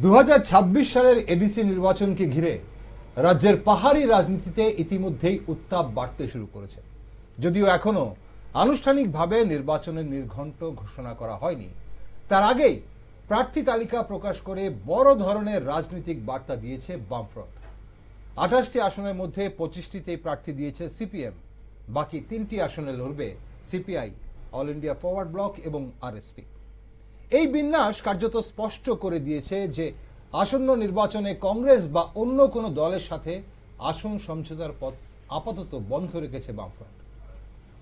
2026 সালের এডিসি নির্বাচনকে ঘিরে রাজ্যের পাহাড়ি রাজনীতিতে ইতিমধ্যেই উত্তাপ বাড়তে শুরু করেছে। যদিও এখনো আনুষ্ঠানিকভাবে নির্বাচনের নির্ঘণ্ট ঘোষণা করা হয়নি, তার আগেই প্রার্থী তালিকা প্রকাশ করে বড় ধরনের রাজনৈতিক বার্তা দিয়েছে বামফ্রন্ট। 28টি আসনের মধ্যে 25টিতেই প্রার্থী দিয়েছে সিপিএম, বাকি 3টি আসনে লড়বে CPI, all India forward block এবং আরএসপি। এই বিন্যাস কার্যত স্পষ্ট করে দিয়েছে যে আসন্ন নির্বাচনে কংগ্রেস বা অন্য কোনো দলের সাথে আসন সমঝোতার পথ আপাতত বন্ধ রেখেছে বামফ্রন্ট।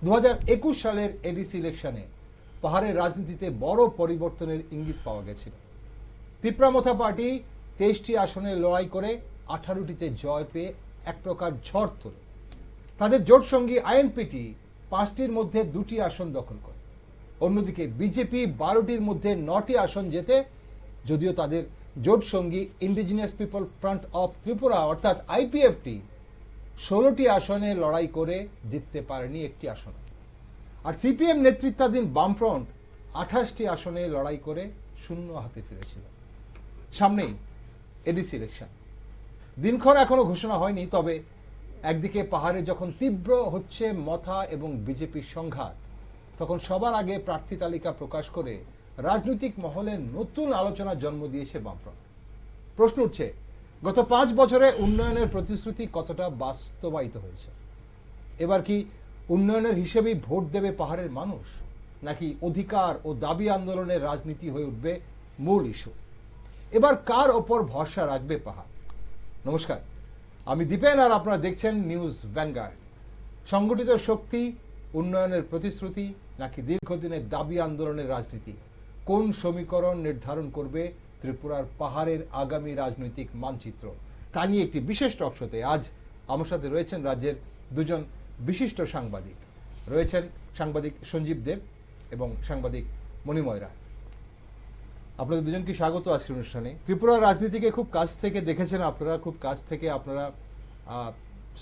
2021 সালের এডিসি ইলেকশনে পাহাড়ের রাজনীতিতে বড় পরিবর্তনের ইঙ্গিত পাওয়া গেছিল। তিপ্রামথা পার্টি 23টি আসনে লড়াই করে 18টিতে জয় পেয়ে এক প্রকার ঝড় তোলে। তাদের জোট সঙ্গী আইএনপিটি 5টির মধ্যে 2টি আসন দখল করে। অন্যদিকে বিজেপি 12টির মধ্যে 9টি আসন জেতে, যদিও তাদের জোট সঙ্গী indigenous people front of Tripura অর্থাৎ আইপিএফটি 16টি আসনে লড়াই করে জিততে পারেনি একটি আসন। আর সিপিএম নেতৃত্বাধীন বামফ্রন্ট 28টি আসনে লড়াই করে শূন্য হাতে ফিরেছিল। সামনেই এডিসি ইলেকশন, দিনক্ষণ এখনো ঘোষণা হয়নি, তবে একদিকে পাহাড়ে যখন তীব্র হচ্ছে মথা এবং বিজেপির সংঘাত, তখন সবার আগে প্রার্থী তালিকা প্রকাশ করে রাজনৈতিক মহলে নতুন আলোচনা জন্ম দিয়েছে বামফ্রন্ট। প্রশ্ন উঠছে, গত 5 বছরে উন্নয়নের প্রতিশ্রুতি কতটা বাস্তবায়িত হয়েছে? এবার কি উন্নয়নের হিসেবেই ভোট দেবে পাহাড়ের মানুষ, নাকি অধিকার ও দাবি আন্দোলনের রাজনীতি হয়ে উঠবে মূল ইস্যু? এবার কার ওপর ভরসা রাখবে পাহাড়? নমস্কার, আমি দীপেন আর আপনারা দেখছেন নিউজ ভ্যানগার্ড। সংগঠিত শক্তি, উন্নয়নের প্রতিশ্রুতি, নাকি দীর্ঘদিনের দাবি আন্দোলনের রাজনীতি, কোন সমীকরণ নির্ধারণ করবে ত্রিপুরার পাহাড়ের আগামী রাজনৈতিক মানচিত্র? তা নিয়ে একটি বিশেষ টক শোতে আজ আমার সাথে রয়েছেন রাজ্যের দুজন বিশিষ্ট সাংবাদিক। রয়েছেন সাংবাদিক সঞ্জীব দেব এবং সাংবাদিক মণিময় রায়। আপনাদের দুজনকে স্বাগত আজকের অনুষ্ঠানে। ত্রিপুরার রাজনীতিকে খুব কাছ থেকে দেখেছেন আপনারা, খুব কাছ থেকে আপনারা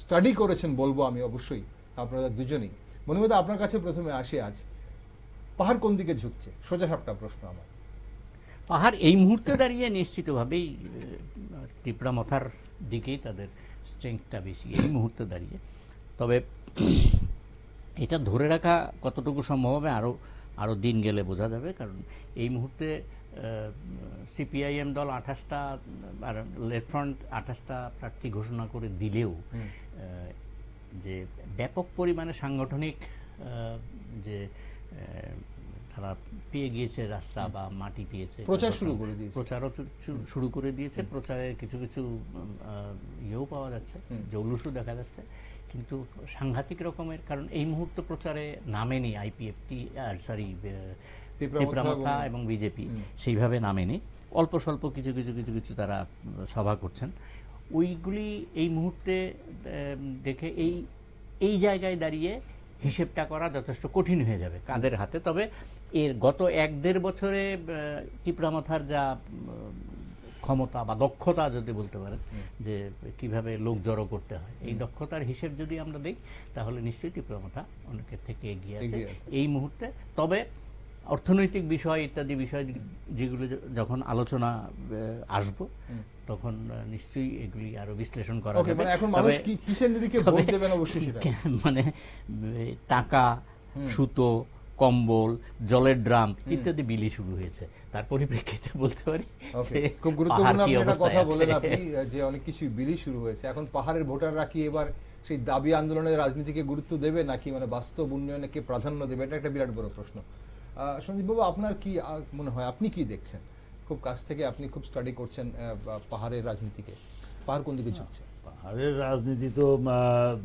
স্টাডি করেছেন বলবো আমি, অবশ্যই আপনারা দুজনেই। মণিময়, আপনার কাছে প্রথমে আসি। আজ পাহাড় কোন দিকে ঝুঁকছে? সোজা সাপটা প্রশ্ন আমার। পাহাড় এই মুহূর্তে দাঁড়িয়ে নিশ্চিতভাবেই তিপ্রামথার দিকেই তাদের স্ট্রেংথটা বেশি এই মুহূর্তে দাঁড়িয়ে। তবে এটা ধরে রাখা কতটুকু সম্ভব হবে আরো দিন গেলে বোঝা যাবে, কারণ এই মুহূর্তে সিপিআইএম দল 28টা আর লেফট ফ্রন্ট 28টা প্রার্থী ঘোষণা করে দিলেও যে ব্যাপক পরিমাণে সাংগঠনিক যে তারা পেয়ে গিয়েছে রাস্তা বা মাটি পেয়েছে, প্রচারও শুরু করে দিয়েছে। প্রচারের কিছু কিছু ইয়েও পাওয়া যাচ্ছে, জৌলুসও দেখা যাচ্ছে, কিন্তু সাংঘাতিক রকমের, কারণ এই মুহূর্তে প্রচারে নামেনি আইপিএফটি তিপ্রামথা এবং বিজেপি, সেইভাবে নামেনি। অল্প স্বল্প কিছু কিছু কিছু কিছু তারা সভা করছেন। ওইগুলি এই মুহূর্তে দেখে এই জায়গায় দাঁড়িয়ে হিসেবটা করা যথেষ্ট কঠিন হয়ে যাবে কাদের হাতে। তবে এর গত 1-1.5 বছরে তিপ্রামথার যা ক্ষমতা বা দক্ষতা যদি বলতে পারেন, যে কিভাবে লোক জড়ো করতে হয়, এই দক্ষতার হিসেব যদি আমরা দেখি, তাহলে নিশ্চয়ই তিপ্রামথা অনেকের থেকে এগিয়ে আছে এই মুহূর্তে। তবে অর্থনৈতিক বিষয় ইত্যাদি বিষয় যেগুলো যখন আলোচনা আসবো, তখন নিশ্চয়ই এগুলি আরো বিশ্লেষণ করা যাবে। মানে টাকা, সুতো, কম্বল, জলের ড্রাম ইত্যাদি বিলি শুরু হয়েছে, তার পরিপ্রেক্ষিতে বলতে পারি খুব গুরুত্বপূর্ণ একটা কথা বলেন আপনি, যে অনেক কিছু বিলি শুরু হয়েছে। এখন পাহাড়ের ভোটাররা কি এবার সেই দাবি আন্দোলনের রাজনীতিকে গুরুত্ব দেবে, নাকি মানে বাস্তব উন্নয়নকে প্রাধান্য দেবে? এটা একটা বিরাট বড় প্রশ্ন। সঞ্জীব বাবু, আপনার কি মনে হয়, আপনি কি দেখছেন? খুব কাছ থেকে আপনি খুব স্টাডি করছেন পাহাড়ের রাজনীতিকে, পাহাড় কোন দিকে ঝুঁকছে? পাহাড়ের রাজনীতি তো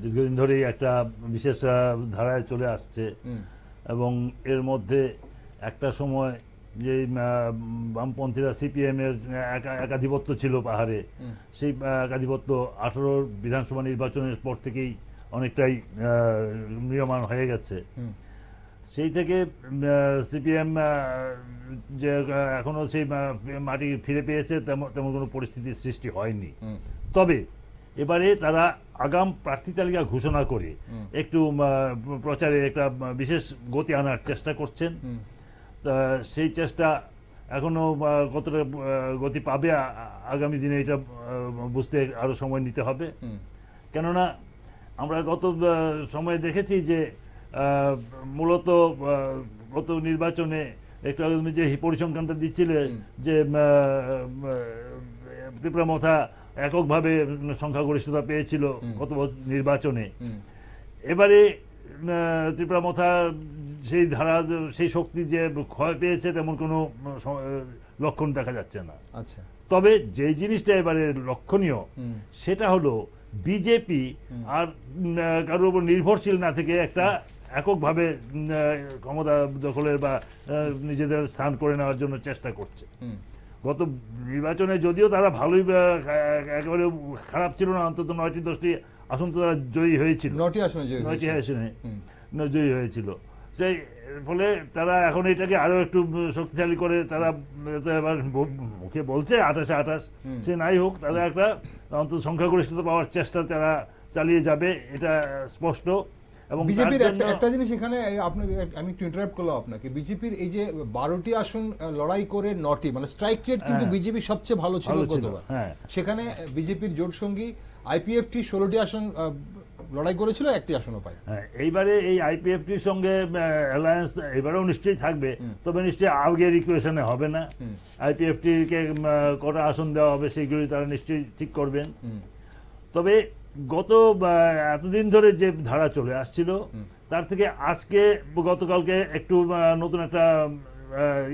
দীর্ঘদিন ধরেই একটা বিশেষ ধারায় চলে আসছে, এবং এর মধ্যে একটা সময় যে বামপন্থীরা সিপিএম এর একাধিপত্য ছিল পাহাড়ে, সেই একাধিপত্য 18 বিধানসভা নির্বাচনের পর থেকেই অনেকটাই ম্রিয়মাণ হয়ে গেছে। সেই থেকে সিপিএম যে এখনো সেই মাটি ফিরে পেয়েছে তেমন কোনো পরিস্থিতির সৃষ্টি হয়নি। তবে এবারে তারা আগাম প্রার্থী তালিকা ঘোষণা করে একটু প্রচারে একটা বিশেষ গতি আনার চেষ্টা করছেন। সেই চেষ্টা এখনো কতটা গতি পাবে আগামী দিনে এটা বুঝতে আরো সময় নিতে হবে। কেননা আমরা গত সময়ে দেখেছি যে মূলত গত নির্বাচনে একটু আগে তুমি যে পরিসংখ্যানটা দিচ্ছিলে যে ত্রিপুরা মথা এককভাবে সংখ্যাগরিষ্ঠতা পেয়েছিল গত নির্বাচনে। এবারে ত্রিপুরা মথা সেই ধারা সেই শক্তি যে ক্ষয় পেয়েছে তেমন কোনো লক্ষণ দেখা যাচ্ছে না। আচ্ছা, তবে যে জিনিসটা এবারে লক্ষণীয় সেটা হলো বিজেপি আর কারোর উপর নির্ভরশীল না থেকে একটা এককভাবে ক্ষমতা দখলের বা নিজেদের স্থান করে নেওয়ার জন্য চেষ্টা করছে। গত নির্বাচনে যদিও তারা ভালোই একেবারে খারাপ ছিল না, অন্তত 9টি 10টি আসন তো তারা জয়ী হয়েছিল, 9টি আসনে জয়ী হয়েছিল। সেই ফলে তারা এখন এটাকে আরো একটু শক্তিশালী করে তারা এবার মুখে বলছে 28 সে নাই হোক, তাদের একটা অন্তত সংখ্যাগরিষ্ঠতা পাওয়ার চেষ্টা তারা চালিয়ে যাবে, এটা স্পষ্ট। এবং বিজেপির একটা জিনিস এখানে আমি একটু ইন্টারাপ্ট করলাম আপনাকে, বিজেপির এই যে 12টি আসন লড়াই করে 9টি মানে স্ট্রাইক রেট কিন্তু বিজেপি সবচেয়ে ভালো ছিল গতবার। সেখানে বিজেপির জোট সঙ্গী আইপিএফটি 16টি আসন লড়াই করেছিল, 1টি আসনও পায়। এইবারে এই আইপিএফটির সঙ্গে অ্যালায়েন্স এবারেও নিশ্চয়ই থাকবে, তবে নিশ্চয়ই আগের ইকুয়েশনে হবে না। আইপিএফটি কে কটা আসন দেওয়া হবে সেইগুলি তারা নিশ্চয়ই ঠিক করবেন। তবে গত এতদিন ধরে যে ধারা চলে আসছিল তার থেকে আজকে গতকালকে একটু নতুন একটা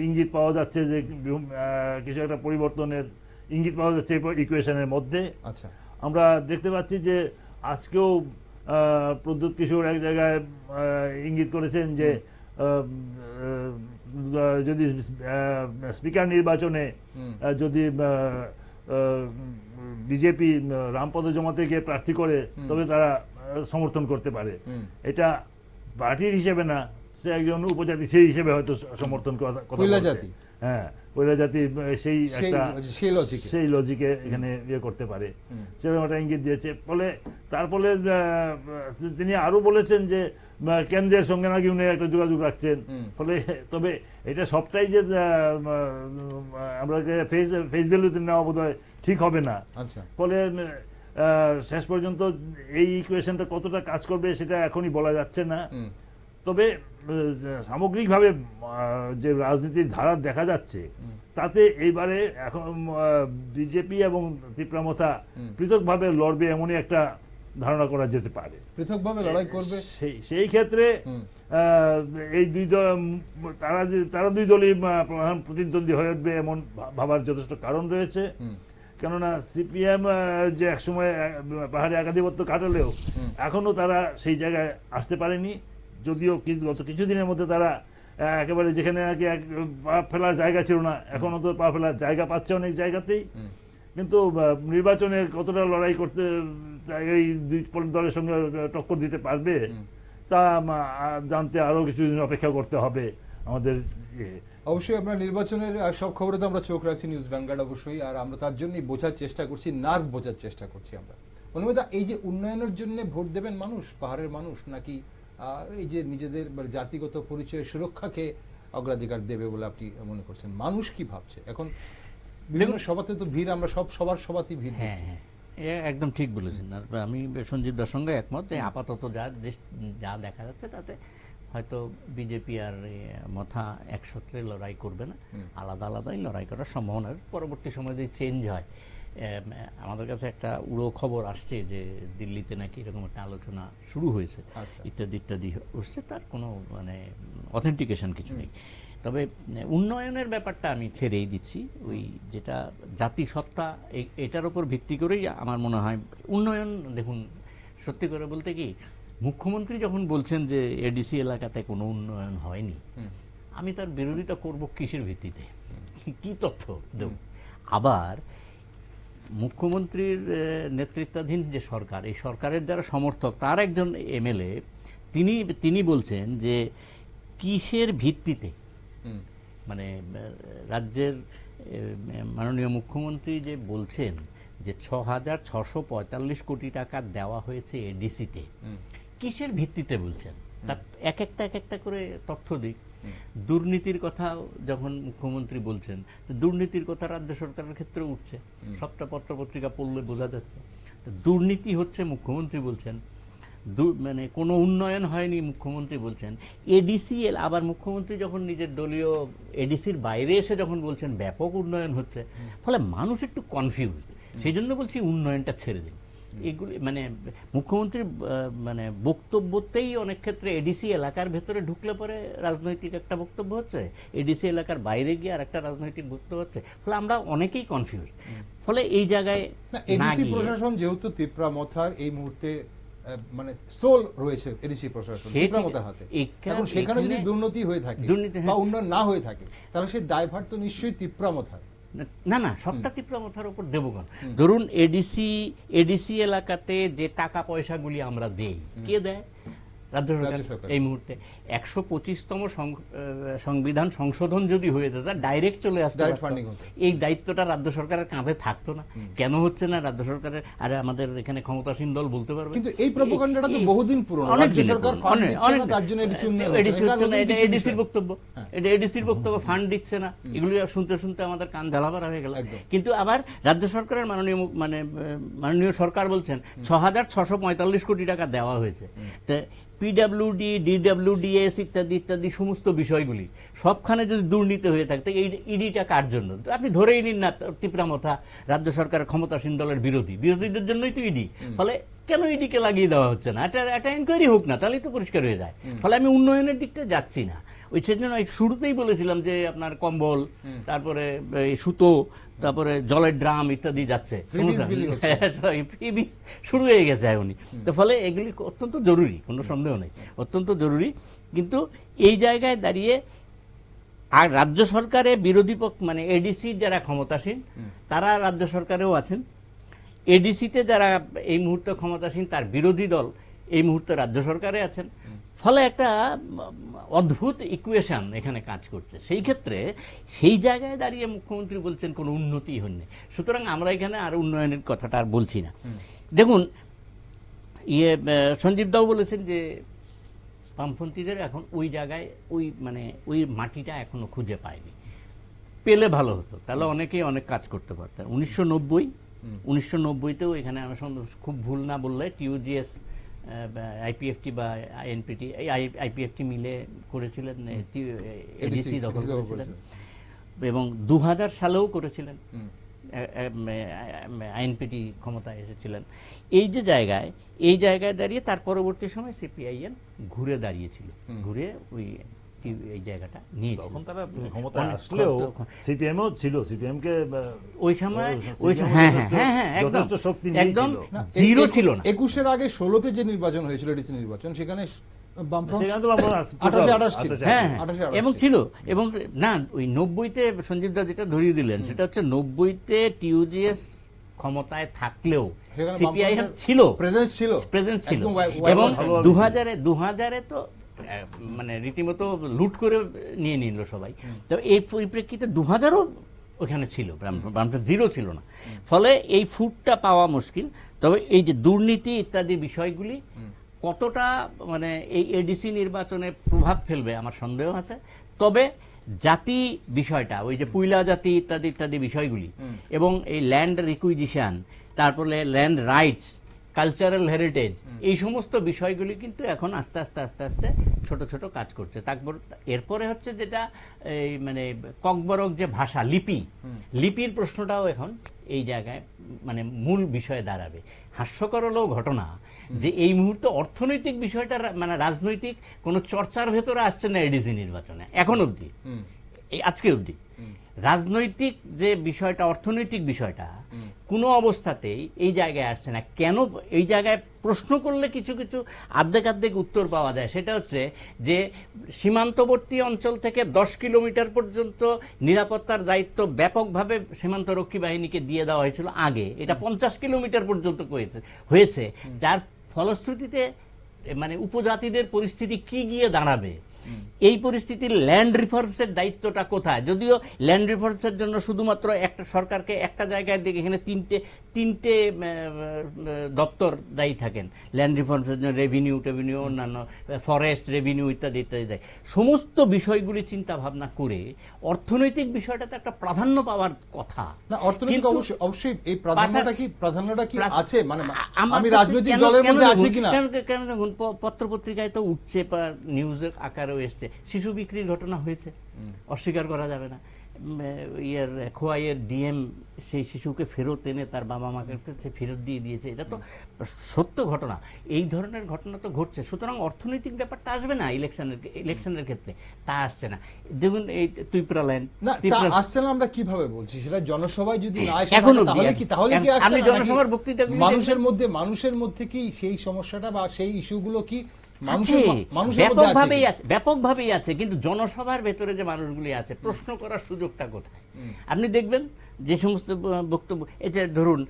ইঙ্গিত পাওয়া যাচ্ছে যে কিছু একটা পরিবর্তনের ইঙ্গিত পাওয়া যাচ্ছে ইকুয়েশনের মধ্যে। আচ্ছা, আমরা দেখতে পাচ্ছি যে আজকেও প্রদ্যুৎ কিশোর এক জায়গায় ইঙ্গিত করেছেন যে যদি স্পিকার নির্বাচনে যদি বিজেপি রামপদ জমাতেকে প্রার্থী করে তবে তারা সমর্থন করতে পারে। এটা পার্টির হিসেবে না, সে একজন উপজাতি সেই হিসেবে হয়তো সমর্থন করা কথা। হ্যাঁ, পয়লা জাতি সেই লজিকে এখানে ইয়ে করতে পারে, সেরকম একটা ইঙ্গিত দিয়েছে। ফলে তার ফলে তিনি আরো বলেছেন যে কেন্দ্রের সঙ্গে নাকি উনি একটা যোগাযোগ রাখছেন। ফলে তবে এটা সবটাই যে আমরা ফেস ভ্যালুতে নেওয়া বোধহয় ঠিক হবে না। ফলে শেষ পর্যন্ত এই ইকুয়েশনটা কতটা কাজ করবে সেটা এখনই বলা যাচ্ছে না। তবে সামগ্রিকভাবে যে রাজনীতির ধারা দেখা যাচ্ছে তাতে এইবারে এখন বিজেপি এবং ত্রিপুরা মথা পৃথকভাবে লড়বে এমনই একটা ধারণা করা যেতে পারে। পৃথকভাবে লড়াই করবে সেই ক্ষেত্রে এই তারা দুই দলই প্রধান প্রতিদ্বন্দ্বী হয়ে উঠবে এমন ভাবার যথেষ্ট কারণ রয়েছে। কেননা সিপিএম যে একসময় পাহাড়ে একাধিপত্য কাটালেও এখনো তারা সেই জায়গায় আসতে পারেনি, যদিও গত কিছুদিনের মধ্যে তারা একেবারে যেখানে নাকি পা ফেলার জায়গা ছিল না এখনো তো পা ফেলার জায়গা পাচ্ছে অনেক জায়গাতেই। কিন্তু নির্বাচনে কতটা লড়াই করতে এই দুই দলের সঙ্গে টক্কর দিতে পারবে তা জানতে আরো কিছুদিন অপেক্ষা করতে হবে আমাদের। অবশ্যই আমরা নির্বাচনের সব খবরে তো আমরা চোখ রাখছি নিউজ ভ্যানগার্ড অবশ্যই, আর আমরা তার জন্যই বোঝার চেষ্টা করছি, নার্ভ বোঝার চেষ্টা করছি আমরা। অনুমিতা, এই যে উন্নয়নের জন্য ভোট দেবেন মানুষ, পাহাড়ের মানুষ, নাকি এই যে নিজেদের জাতিগত পরিচয়ের সুরক্ষাকে অগ্রাধিকার দেবে বলে আপনি মনে করছেন? মানুষ কি ভাবছে এখন? বিভিন্ন সভাতে তো ভিড়, আমরা সবার সভাতেই ভিড় দেখছি। একদম ঠিক বলেছেন। আর আমি সঞ্জীব দার সঙ্গে একমত। আপাতত যা দেখা যাচ্ছে তাতে হয়তো বিজেপি আর মথা একসত্রে লড়াই করবে না, আলাদা আলাদাই লড়াই করার সম্ভাবনার। পরবর্তী সময় যদি চেঞ্জ হয়, আমাদের কাছে একটা উড়ো খবর আসছে যে দিল্লিতে নাকি এরকম একটা আলোচনা শুরু হয়েছে, ইত্যাদি ইত্যাদি উঠছে, তার কোনো মানে অথেন্টিকেশন কিছু নেই। তবে উন্নয়নের ব্যাপারটা আমি ছেড়েই দিচ্ছি, ওই যেটা জাতিসত্তা এটার উপর ভিত্তি করেই আমার মনে হয় উন্নয়ন। দেখুন, সত্যি করে বলতে কি, মুখ্যমন্ত্রী যখন বলছেন যে এডিসি এলাকাতে কোনো উন্নয়ন হয়নি, আমি তার বিরোধিতা করব কিসের ভিত্তিতে, কি তথ্য দেব? আবার মুখ্যমন্ত্রীর নেতৃত্বাধীন যে সরকার, এই সরকারের যারা সমর্থক তার একজন এমএলএ তিনি বলছেন যে কিসের ভিত্তিতে, মানে রাজ্যের মাননীয় মুখ্যমন্ত্রী যে বলছেন যে 6,645 কোটি টাকা দেওয়া হয়েছে এডিসিতে, কিসের ভিত্তিতে বলছেন? তার এক একটা করে তথ্য দিক। দুর্নীতির কথা যখন মুখ্যমন্ত্রী বলছেন, তো দুর্নীতির কথা রাজ্য সরকারের ক্ষেত্রে উঠছে, সবটা পত্রপত্রিকা পড়লে বোঝা যাচ্ছে। তো দুর্নীতি হচ্ছে মুখ্যমন্ত্রী বলছেন, মানে কোনো উন্নয়ন হয়নি মুখ্যমন্ত্রী বলছেন, এডিসিএল আবার মুখ্যমন্ত্রী যখন নিজের দলীয় এডিসির বাইরে এসে যখন বলছেন ব্যাপক উন্নয়ন হচ্ছে, ফলে মানুষ একটু কনফিউজ। সেই জন্য বলছি উন্নয়নটা ছেড়ে দিন। এগুলি মানে মুখ্যমন্ত্রীর মানে বক্তব্যতেই অনেক ক্ষেত্রে এডিসি এলাকার ভেতরে ঢুকলে পরে রাজনৈতিক একটা বক্তব্য হচ্ছে, এডিসি এলাকার বাইরে গিয়ে আর একটা রাজনৈতিক বক্তব্য হচ্ছে, ফলে আমরা অনেকেই কনফিউজ। ফলে এই জায়গায় এডিসি প্রশাসন যেহেতু তিপ্রামথার এই মুহূর্তে মানে সোল রয়েছে এডিসি প্রশাসন তিপ্রামথার হাতে, এখন সেখানে যদি দুর্নীতি হয়ে থাকে বা উন্নয়ন না হয়ে থাকে, তাহলে সেই দায়ভার তো নিশ্চয়ই তিপ্রামথার। না না, সবটা তিপ্রামথার উপর দেবগণ। ধরুন এডিসি এলাকাতে যে টাকা পয়সাগুলি আমরা দেই, কে দেয়? রাজ্য সরকার। এই মুহূর্তে 125তম সংবিধান সংশোধন যদি হয়ে যেত, ডাইরেক্ট চলে আসতো, এই দায়িত্বটা রাজ্য সরকারের কাঁধে থাকতো না। কেন হচ্ছে না? রাজ্য সরকারের আরে আমাদের এখানে ক্ষমতাসীন দল বলতে পারবে। কিন্তু এই প্রপাগান্ডাটা তো বহুদিন পুরনো, রাজ্য সরকার ফান্ড দিচ্ছে না, তার জন্য এডিসি উন্নয়ন হচ্ছে না, এটা এডিসির বক্তব্য, এটা এডিসির বক্তব্য, ফান্ড দিচ্ছে না, এগুলো শুনতে শুনতে আমাদের কান ঝালাপাড়া হয়ে গেল। কিন্তু আবার রাজ্য সরকারের মাননীয় সরকার বলছেন 6,645 কোটি টাকা দেওয়া হয়েছে। পিডব্লিউডি, ডিডব্লিউডিএস ইত্যাদি ইত্যাদি সমস্ত বিষয়গুলি সবখানে যদি দুর্নীতি হয়ে থাকে, ইডিটা কার জন্য? আপনি ধরেই নিন না তিপ্রামথা রাজ্য সরকারের ক্ষমতাসীন দলের বিরোধীদের জন্যই তো ইডি। ফলে কেন ইডিকে লাগিয়ে দেওয়া হচ্ছে না? একটা এনকোয়ারি হোক না, তাহলেই তো পরিষ্কার হয়ে যায়। ফলে আমি উন্নয়নের দিকটা যাচ্ছি না। ওই সেজন্য শুরুতেই বলেছিলাম যে আপনার কম্বল, তারপরে সুতো, তারপরে জলের ড্রাম ইত্যাদি যাচ্ছে, শুরু হয়ে গেছে এখনই। তো ফলে এগুলি অত্যন্ত জরুরি, কোনো সন্দেহ নেই, অত্যন্ত জরুরি। কিন্তু এই জায়গায় দাঁড়িয়ে আর রাজ্য সরকারে বিরোধী পক্ষ মানে এডিসির যারা ক্ষমতাসীন তারা রাজ্য সরকারেও আছেন, এডিসিতে যারা এই মুহূর্তে ক্ষমতাসীন তার বিরোধী দল এই মুহূর্তে রাজ্য সরকারে আছেন। ফলে একটা অদ্ভুত ইকুয়েশন এখানে কাজ করছে। সেই ক্ষেত্রে সেই জায়গায় দাঁড়িয়ে মুখ্যমন্ত্রী বলছেন কোনো উন্নতি হয়নি, সুতরাং আমরা এখানে আর উন্নয়নের কথাটা আর বলছি না। দেখুন, সঞ্জীব দাও বলেছেন যে বামপন্থীদের এখন ওই জায়গায় ওই মাটিটা এখনো খুঁজে পায়নি, পেলে ভালো হতো, তাহলে অনেকেই অনেক কাজ করতে পারতেন। 1990তেও এখানে আমি খুব ভুল না বললে টিউজিএস, আইপিএফটি বা আইএনপিটি, আইপিএফটি মিলে করেছিলেন, এডিসি দখল করেছিলেন, এবং 2000 সালেও করেছিলেন, আইএনপিটি ক্ষমতায় এসেছিলেন। এই জায়গায় দাঁড়িয়ে তার পরবর্তী সময় সিপিআইএম ঘুরে দাঁড়িয়েছিল, ঘুরে ওই এই জায়গাটা নিয়েছিল। তখন তারা ক্ষমতায় আসলেও সিপিএমও ছিল, সিপিএমকে ওই সময় যথেষ্ট শক্তি একদম জিরো ছিল না। 21-এর আগে 16তে যে নির্বাচন হয়েছিল, এডিসি নির্বাচন, সেখানে এবং ছিল, এবং না ওই 90তে সঞ্জীব দা যেটা ধরিয়ে দিলেন সেটা হচ্ছে 90তে টিউজিএস ক্ষমতায় থাকলেও সিপিআইএম ছিল, প্রেজেন্স ছিল, এবং 2000-এ তো মানে রীতিমতো লুট করে নিয়ে নিল সবাই। তো এই পরিপ্রেক্ষিতে 2000ও ওখানে ছিল, বামফ্রন্ট জিরো ছিল না। ফলে এই ফুটটা পাওয়া মুশকিল। তবে এই যে দুর্নীতি ইত্যাদি বিষয়গুলি কতটা মানে এই এডিসি নির্বাচনে প্রভাব ফেলবে আমার সন্দেহ আছে। তবে জাতি বিষয়টা, ওই যে পুইলা জাতি ইত্যাদি ইত্যাদি বিষয়গুলি, এবং এই ল্যান্ড রিকুইজিশন, তারপরে ল্যান্ড রাইটস, কালচারাল হেরিটেজ, এই সমস্ত বিষয়গুলি কিন্তু এখন আস্তে আস্তে আস্তে আস্তে ছোট ছোট কাজ করছে। তারপর এরপরে হচ্ছে যেটা এই মানে ককবরক যে ভাষা, লিপির প্রশ্নটাও এখন এই জায়গায় মানে মূল বিষয়ে দাঁড়াবে। হাস্যকর হলেও ঘটনা যে এই মুহূর্তে অর্থনৈতিক বিষয়টা মানে রাজনৈতিক কোন চর্চার ভেতরে আসছে না এডিসি নির্বাচনে এখন অবধি, এই আজকে অবধি। রাজনৈতিক যে বিষয়টা, অর্থনৈতিক বিষয়টা কোনো অবস্থাতেই এই জায়গায় আসছে না। কেন? এই জায়গায় প্রশ্ন করলে কিছু কিছু আর্ধেক উত্তর পাওয়া যায়। সেটা হচ্ছে যে সীমান্তবর্তী অঞ্চল থেকে 10 কিলোমিটার পর্যন্ত নিরাপত্তার দায়িত্ব ব্যাপকভাবে সীমান্তরক্ষী বাহিনীকে দিয়ে দেওয়া হয়েছিল আগে, এটা 50 কিলোমিটার পর্যন্ত হয়েছে, যার ফলশ্রুতিতে মানে উপজাতিদের পরিস্থিতি কি গিয়ে দাঁড়াবে, এই পরিস্থিতির ল্যান্ড রিফর্মসের দায়িত্বটা কোথায়? যদিও ল্যান্ড রিফর্মসের জন্য শুধুমাত্র একটা সরকারকে একটা জায়গায় দিকে এখানে 3টে দপ্তর দায়ী থাকেন, ল্যান্ড রিফর্মের জন্য রেভিনিউ টেভিনিউ, অন্যান্য ফরেস্ট রেভিনিউ ইত্যাদি ইত্যাদি দেয়। সমস্ত বিষয়গুলি চিন্তা ভাবনা করে অর্থনৈতিক বিষয়টা তো একটা প্রাধান্য পাওয়ার কথা না, অর্থনৈতিক অবশ্যই এই প্রাধান্যটা কি আছে, মানে আমার আমি কাছে রাজনৈতিক দলের মধ্যে আছি কিনা। কেন দেখুন, পত্রপত্রিকায় তো উঠছে, নিউজের আকারেও এসছে, শিশু বিক্রির ঘটনা হয়েছে, অস্বীকার করা যাবে না। খোয়াইয়ের ডিএম সেই শিশুকে ফেরত এনে তার বাবা মাকে ফেরত দিয়ে দিয়েছে, এটা তো সত্য ঘটনা। এই ধরনের ঘটনা তো ঘটছে। সুতরাং অর্থনৈতিক ব্যাপারটা আসবে না ইলেকশনের ক্ষেত্রে, তা আসছে না। দেখুন এই তুইপ্রা ল্যান্ড আসছে না, আমরা কিভাবে বলছি সেটা জনসভায় যদি না আসে তাহলে কি আসছে না? জনসভার বক্তৃতা মানুষের মধ্যে কি সেই সমস্যাটা বা সেই ইস্যুগুলো কি ব্যাপকভাবেই আছে, কিন্তু জনসভার ভেতরে যে মানুষগুলি আছে প্রশ্ন করার সুযোগটা কোথায়? আপনি দেখবেন যে সমস্ত বক্তব্য, এই যে ধরুন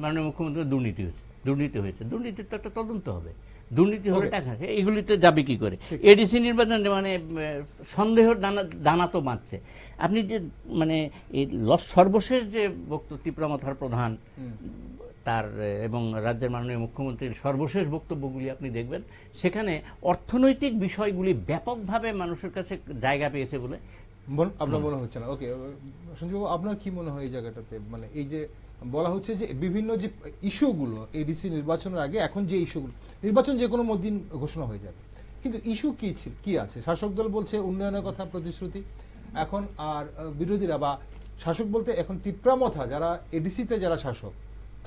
মাননীয় মুখ্যমন্ত্রী দুর্নীতি হয়েছে, দুর্নীতির তো একটা তদন্ত হবে, দুর্নীতি হলে টাকা এগুলিতে যাবে কি করে? এডিসি নির্বাচন মানে সন্দেহের দানা তো বাঁচছে। আপনি যে মানে এই সর্বশেষ যে বক্তব্য তীব্রমাথার প্রধান তার এবং রাজ্যের মাননীয় মুখ্যমন্ত্রীর সর্বশেষ বক্তব্যগুলি আপনি দেখবেন, সেখানে অর্থনৈতিক বিষয়গুলি ব্যাপকভাবে মানুষের কাছে জায়গা পেয়েছে বলে আপনার মনে হচ্ছে না? ওকে, সঞ্জীব, আপনার কি মনে হয় এই জায়গাটাতে? মানে এই যে বলা হচ্ছে যে বিভিন্ন যে ইস্যুগুলো এডিসি নির্বাচনের আগে, এখন যে ইস্যুগুলো, নির্বাচন যে কোনো দিন ঘোষণা হয়ে যাবে, কিন্তু ইস্যু কি আছে? শাসক দল বলছে উন্নয়নের কথা, প্রতিশ্রুতি। এখন আর বিরোধীরা বা শাসক বলতে এখন তীব্রামথা যারা এডিসিতে যারা শাসক,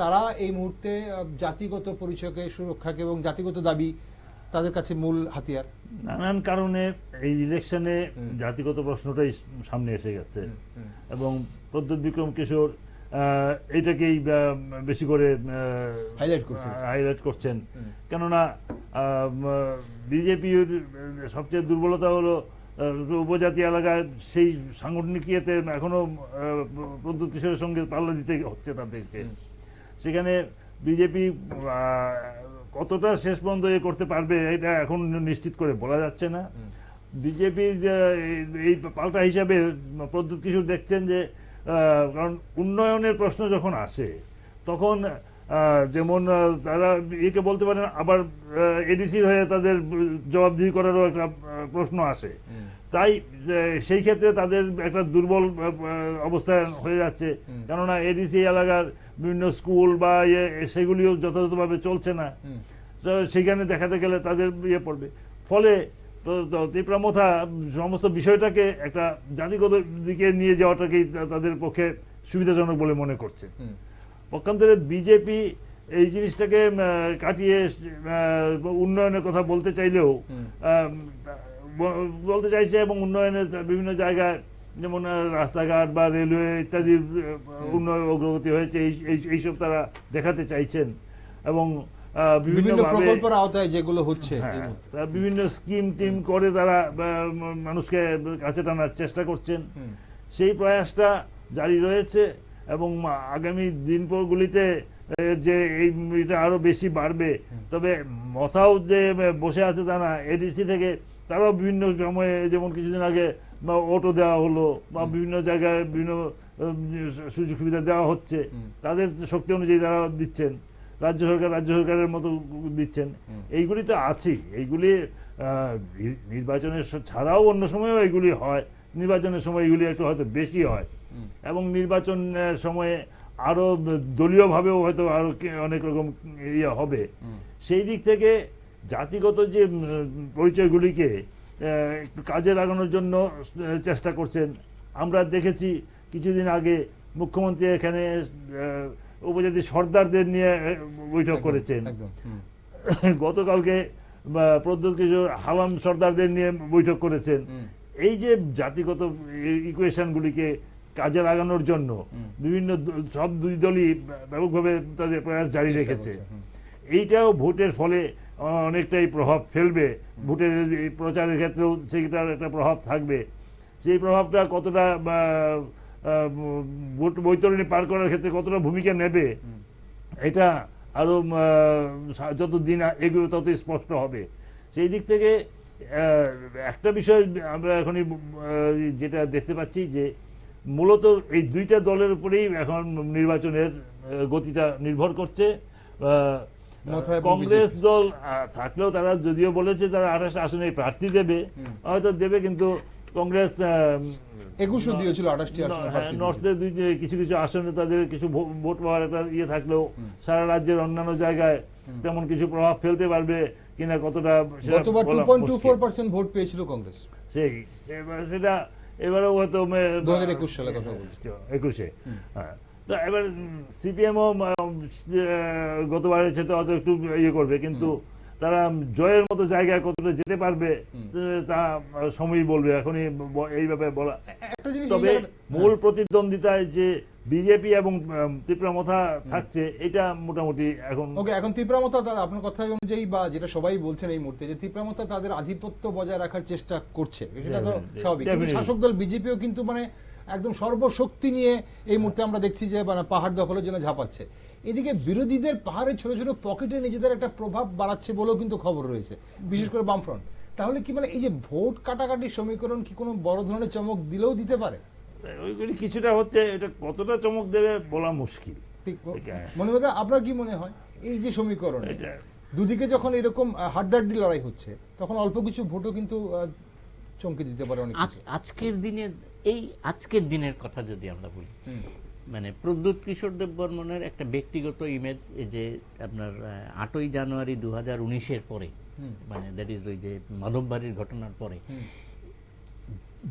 তারা এই মুহূর্তে জাতিগত পরিচয়কে, সুরক্ষাকে এবং জাতিগত দাবি তাদের কাছে মূল হাতিয়ার। নানান কারণে এই ইলেকশনে জাতিগত প্রশ্নটাই সামনে এসে গেছে এবং প্রদ্যোৎ বিক্রম কিশোর এটাকেই বেশি করে হাইলাইট করছেন। কেননা বিজেপির সবচেয়ে দুর্বলতা হলো উপজাতি এলাকায় সেই সাংগঠনিক ইয়েতে এখনো প্রদ্যোৎ কিশোরের সঙ্গে পাল্লা দিতে হচ্ছে তাদেরকে। সেখানে বিজেপি কতটা শেষ পর্যন্ত করতে পারবে এটা এখন নিশ্চিত করে বলা যাচ্ছে না। বিজেপির এই পাল্টা হিসাবে প্রদ্যোৎ কিশোর দেখছেন যে, কারণ উন্নয়নের প্রশ্ন যখন আসে তখন যেমন তারা একে বলতে পারেন, আবার এডিসির হয়ে তাদের জবাবদিহি করারও একটা প্রশ্ন আসে। তাই সেই ক্ষেত্রে তাদের একটা দুর্বল অবস্থায় হয়ে যাচ্ছে, কেননা এডিসি এলাকার বিভিন্ন স্কুল বা সেগুলিও যথাযথভাবে চলছে না। সেখানে দেখাতে গেলে তাদের ইয়ে পড়বে। ফলে তীব্রামথা সমস্ত বিষয়টাকে একটা জাতিগত দিকে নিয়ে যাওয়াটাকেই তাদের পক্ষে সুবিধাজনক বলে মনে করছে। পক্ষান্তরে বিজেপি এই জিনিসটাকে কাটিয়ে উন্নয়নের কথা বলতে চাইলেও বলতে চাইছে এবং উন্নয়নের বিভিন্ন জায়গায় যেমন রাস্তাঘাট বা রেলওয়ে ইত্যাদির উন্নয়ন অগ্রগতি হয়েছে এইসব তারা দেখাতে চাইছেন এবং বিভিন্ন প্রকল্পের আওতায় যেগুলো হচ্ছে বিভিন্ন স্কিম টিম করে তারা মানুষকে কাছে টানার চেষ্টা করছেন। সেই প্রয়াসটা জারি রয়েছে এবং আগামী দিনগুলিতে যে এইটা আরো বেশি বাড়বে। তবে মাথাও যে বসে আছে তা না, এডিসি থেকে তারাও বিভিন্ন সময়ে, যেমন কিছুদিন আগে অটো দেওয়া হলো বা বিভিন্ন জায়গায় বিভিন্ন সুযোগ সুবিধা দেওয়া হচ্ছে, তাদের শক্তি অনুযায়ী তারা দিচ্ছেন। রাজ্য সরকারের মতো দিচ্ছেন। এইগুলি তো আছেই, এইগুলি নির্বাচনের ছাড়াও অন্য সময়ও এগুলি হয়। নির্বাচনের সময় এগুলি একটু হয়তো বেশি হয় এবং নির্বাচনের সময়ে আরো দলীয়ভাবেও হয়তো আরো অনেক রকম ইয়ে হবে। সেই দিক থেকে জাতিগত যে পরিচয়গুলিকে কাজে লাগানোর জন্য চেষ্টা করছেন। আমরা দেখেছি কিছুদিন আগে মুখ্যমন্ত্রী এখানে উপজাতি সর্দারদের নিয়ে বৈঠক করেছেন। গতকালকে প্রদ্যোৎ কিশোর হালাম সর্দারদের নিয়ে বৈঠক করেছেন। এই যে জাতিগত ইকুয়েশনগুলিকে কাজে লাগানোর জন্য বিভিন্ন সব দুই দলই ব্যাপকভাবে তাদের প্রয়াস জারি রেখেছে। এইটাও ভোটের ফলে অনেকটাই প্রভাব ফেলবে। ভোটের প্রচারের ক্ষেত্রেও সেইটার একটা প্রভাব থাকবে। সেই প্রভাবটা কতটা ভোট বৈতরণী পার করার ক্ষেত্রে কতটা ভূমিকা নেবে, এটা আরো যত দিন এগুলো তত স্পষ্ট হবে। সেই দিক থেকে একটা বিষয় আমরা এখনই যেটা দেখতে পাচ্ছি যে মূলত এই দুইটা দলের উপরেই এখন নির্বাচনের গতিটা নির্ভর করছে। কংগ্রেস দল থাকলেও তারা যদিও বলেছে তারা 28 আসনে প্রার্থী দেবে, হয়তো দেবে, কিন্তু কংগ্রেস 21 দিয়েছিল 28টি আসনে প্রার্থী। নর্থের কিছু কিছু আসনে তাদের কিছু ভোট পাওয়ার একটা ইয়ে থাকলেও সারা রাজ্যের অন্যান্য জায়গায় তেমন কিছু প্রভাব ফেলতে পারবে কিনা কতটা, গতবার 2.24% ভোট পেয়েছিল কংগ্রেস। সেই সেটা এবারেও হয়তো 2021 সালে কথা বলছি, 21-এ। হ্যাঁ, তো এবার সিপিএমও গতবারের সাথে হয়তো একটু ইয়ে করবে, কিন্তু তারা জয়ের মতো জায়গায় কতটা যেতে পারবে তা সময়ই বলবে, এখনই এই ব্যাপারে বলা। তবে মূল প্রতিদ্বন্দ্বিতায় যে বিজেপি এবং তীব্রামথা থাকছে, এটা মোটামুটি এখন তীব্রামথা আপনার কথা অনুযায়ী বা যেটা সবাই বলছেন এই মুহূর্তে, যে তীব্রামথা তাদের আধিপত্য বজায় রাখার চেষ্টা করছে, সেটা তো স্বাভাবিক। কিন্তু শাসক দল বিজেপিও কিন্তু মানে একদম সর্বশক্তি নিয়ে এই মুহূর্তে আমরা দেখছি যে মানে পাহাড় দখলের জন্য ঝাঁপাচ্ছে। এদিকে বিরোধীদের পাহাড়ে ছোট ছোট পকেটে নিজেদের একটা প্রভাব বাড়াচ্ছে বলেও কিন্তু খবর রয়েছে, বিশেষ করে বামফ্রন্ট। তাহলে কি মানে এই যে ভোট কাটাকাটির সমীকরণ কি কোনো বড় ধরনের চমক দিলেও দিতে পারে? ওইগুলি কিছুটা হচ্ছে, এটা কতটা চমক দেবে বলা মুশকিল। ঠিক মনে হয়। আপনার কি মনে হয় এই যে সমীকরণ, দুদিকে যখন এরকম হাড্ডাহাড্ডি লড়াই হচ্ছে, তখন অল্প কিছু ভোটও কিন্তু চমকে দিতে পারে অনেক? আজকের দিনের কথা যদি আমরা বলি, মানে প্রদ্যুৎ কিশোর দেববর্মনের একটা ব্যক্তিগত ইমেজ, যে আপনার 8ই জানুয়ারি 2019-এর পরে, মানে দ্যাট ইজ ওই যে মাধববাড়ির ঘটনার পরে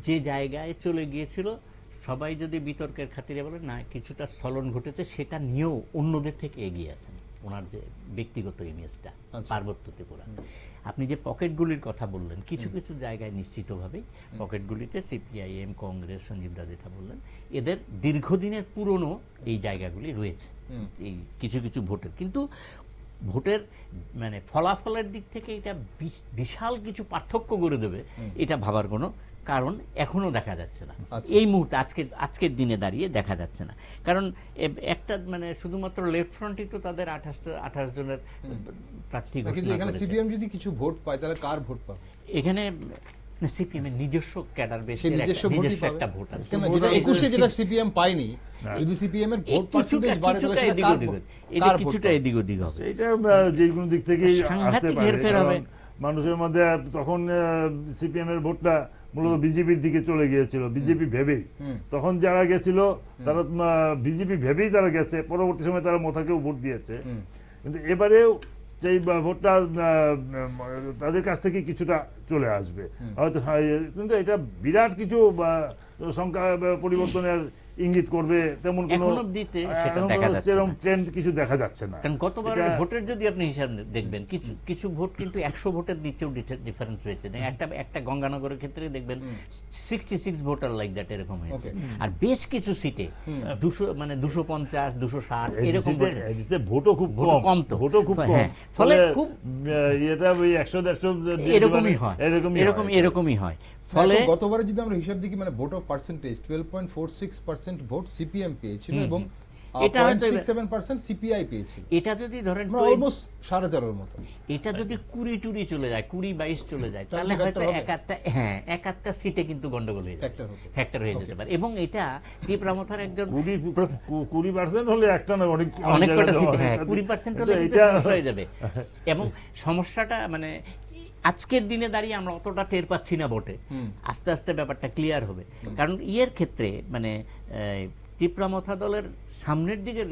যে জায়গায় চলে গিয়েছিল, সবাই যদি বিতর্কের খাতিরে বলে না কিছুটা স্থলন ঘটেছে, সেটা নিয়েও অন্যদের থেকে এগিয়ে আছেন ওনার যে ব্যক্তিগত ইমেজটা পার্বত্য ত্রিপুরা। আপনি যে পকেটগুলির কথা বললেন, কিছু কিছু জায়গায় নিশ্চিতভাবেই পকেটগুলিতে সিপিআইএম, কংগ্রেস, সঞ্জীব দা যেটা বললেন, এদের দীর্ঘদিনের পুরনো এই জায়গাগুলি রয়েছে এই কিছু কিছু ভোটের। কিন্তু ভোটের মানে ফলাফলের দিক থেকে এটা বিশাল কিছু পার্থক্য করে দেবে, এটা ভাবার কোনো কারণ এখনো দেখা যাচ্ছে না এই মুহূর্তে, আজকের দিনে দাঁড়িয়ে দেখা যাচ্ছে না। কারণ একটা মানে শুধুমাত্র লেফট ফ্রন্টই তো তাদের 28 জনের প্রার্থী ঘোষণা করেছে। সিপিএম যদি কিছু ভোট পায় তাহলে কার ভোট পাবে? এখানে সিপিএম এর নিজস্ব ক্যাডার বেসে একটা ভোট আছে, যেটা 21-এ যেটা সিপিএম পায়নি। যদি সিপিএম এর ভোট পার্সেন্টেজ বাড়ে তাহলে সেটা কার কিছুটা এদিক ওদিক হবে, এটা যে কোনো দিক থেকেই আসতে পারে। মানুষের মধ্যে তখন সিপিএম এর ভোটটা মূলত বিজেপির দিকে চলে গিয়েছিল, বিজেপি ভেবেই। তখন যারা গেছিল তারা বিজেপি ভেবেই তারা গেছে, পরবর্তী সময় তারা মোথাকেও ভোট দিয়েছে। কিন্তু এবারেও সেই ভোটটা তাদের কাছ থেকে কিছুটা চলে আসবে হয়তো, কিন্তু এটা বিরাট কিছু সংখ্যা পরিবর্তনের ইঙ্গিত করবে তেমন কোনো ট্রেন্ড কিছু দেখা যাচ্ছে না। কারণ গতবারের ভোটের যদি আপনি হিসাব দেখবেন, কিছু ভোট কিন্তু 100 ভোটের নিচেও ডিফারেন্স হয়েছে। একটা গঙ্গানগরের ক্ষেত্রে দেখবেন 66 ভোটার লাইক দ্যাট এরকম হয়েছে। আর বেশ কিছু সিটে 250, 260 এরকম ভোটও খুব কম, ভোটও খুব কম, ফলে খুব এটা ওই 100-150 এরকমই হয়। ফলে গতবারে যদি আমরা হিসাব দেখি, মানে vote of percentage 12.46% vote CPM পেয়েছিল এবং 0.67% সিপিআই পেয়েছিল। এটা যদি ধরেন অলমোস্ট 13.5-এর মতো, এটা যদি 20-20 চলে যায়, 20-22 চলে যায়, তাহলে হয়তো এক একটা সিটে কিন্তু গন্ডগোল হয়ে যাবে, ফ্যাক্টর হয়ে যেতে পারে। এবং এটা তীব্রামথার একজন 20% হলে একটা না অনেক কটা সিট, 20% হলে সমস্যা হয়ে যাবে। এবং সমস্যাটা মানে আজকের দিনে দাঁড়িয়ে আমরা অতটা টের পাচ্ছি না ভোটে, আস্তে আস্তে ব্যাপারটা ক্লিয়ার হবে। কারণ ইয়ের ক্ষেত্রে মানে তীব্রামথা দলের সামনের দিকে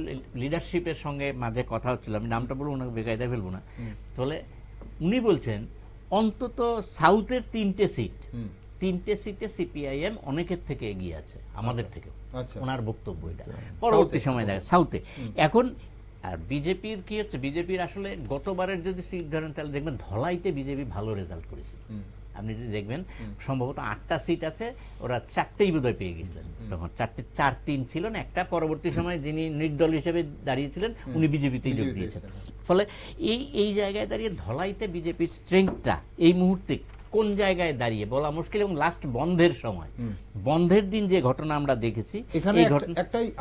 লিডারশিপের সঙ্গে মাঝে কথা হচ্ছিল, আমি নামটা বলবো না, বেকায়দায় ফেলবো না, তাহলে উনি বলছেন অন্তত সাউথের 3টে সিটে সিপিআইএম অনেকের থেকে এগিয়ে আছে, আমাদের থেকে। ওনার বক্তব্য এটা পরবর্তী সময় দেখা সাউথে। এখন আর বিজেপির কি হচ্ছে, বিজেপির আসলে গতবারের যদি সিট ধরেন তাহলে দেখবেন ধলাইতে বিজেপি ভালো রেজাল্ট করেছিল। আপনি যদি দেখবেন সম্ভবত 8টা সিট আছে, ওরা 4টেই বোধহয় পেয়ে গেছিলেন তখন, 4-3 ছিল না একটা। পরবর্তী সময় যিনি নির্দল হিসেবে দাঁড়িয়েছিলেন উনি বিজেপিতেই যোগ দিয়েছেন। ফলে এই জায়গায় দাঁড়িয়ে ধলাইতে বিজেপির স্ট্রেংথটা এই মুহূর্তে কোন জায়গায় দাঁড়িয়ে বলা মুশকিল। এবং লাস্ট বন্ধের সময়, বন্ধের দিন যে ঘটনা আমরা দেখেছি, এখানে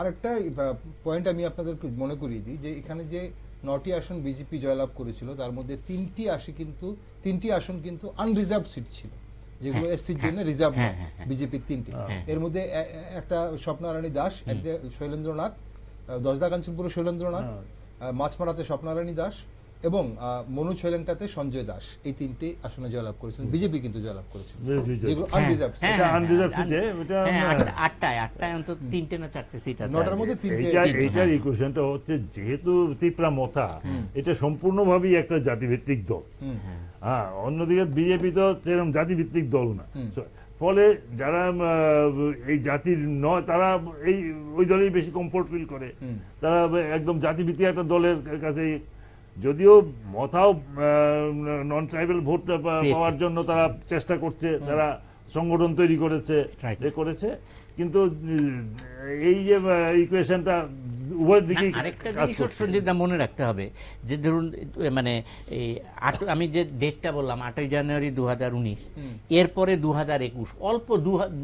আরেকটা পয়েন্ট আমি আপনাদেরকে মনে করিয়ে দিই, যে এখানে যে 9টি আসন বিজেপি জয়লাভ করেছিল তার মধ্যে 3টি আসন কিন্তু আনরিজার্ভড সিট ছিল। যেগুলো এসটির জন্য রিজার্ভ হ্যাঁ, হ্যাঁ, হ্যাঁ। বিজেপির 3টি, হ্যাঁ। এর মধ্যে একটা স্বপ্নারানী দাস, একটা শৈলেন্দ্রনাথ, দশদা কাঞ্চনপুরে শৈলেন্দ্রনাথ, মাছমারাতে স্বপ্নারানী দাস এবং মনু ছৈলেংটাতে সঞ্জয় দাস, এই 3টি আসনে জয়লাভ করেছেন। বিজেপি কিন্তু জয়লাভ করেছে, যেগুলো আনরিজার্ভ। এটা unreserved সিটে, এটা আটটায় অন্তত 3টে না 4টে সিট আছে। 9টার মধ্যে 3টে। এইটার ইকুয়েশনটা হচ্ছে, যেহেতু তিপ্রা মথা এটা সম্পূর্ণভাবেই একটা জাতিভিত্তিক দল, হ্যাঁ, অন্যদিকে বিজেপি তো সেরকম জাতিভিত্তিক দল না, ফলে যারা এই জাতির নয় তারা ওই দলেই বেশি কমফোর্ট ফিল করে, তারা একদম জাতিভিত্তিক একটা দলের কাছে, যদিও মথাও নন ট্রাইবাল ভোট পাওয়ার জন্য তারা চেষ্টা করছে, তারা সংগঠন তৈরি করেছে, কিন্তু এই যে ইকুয়েশনটা উভয় দিকেই আরেকটা জিনিস সঞ্জিতদা মনে রাখতে হবে, যে ধরুন মানে আমি যে ডেটটা বললাম 8ই জানুয়ারি 2019, এরপরে 2021, অল্প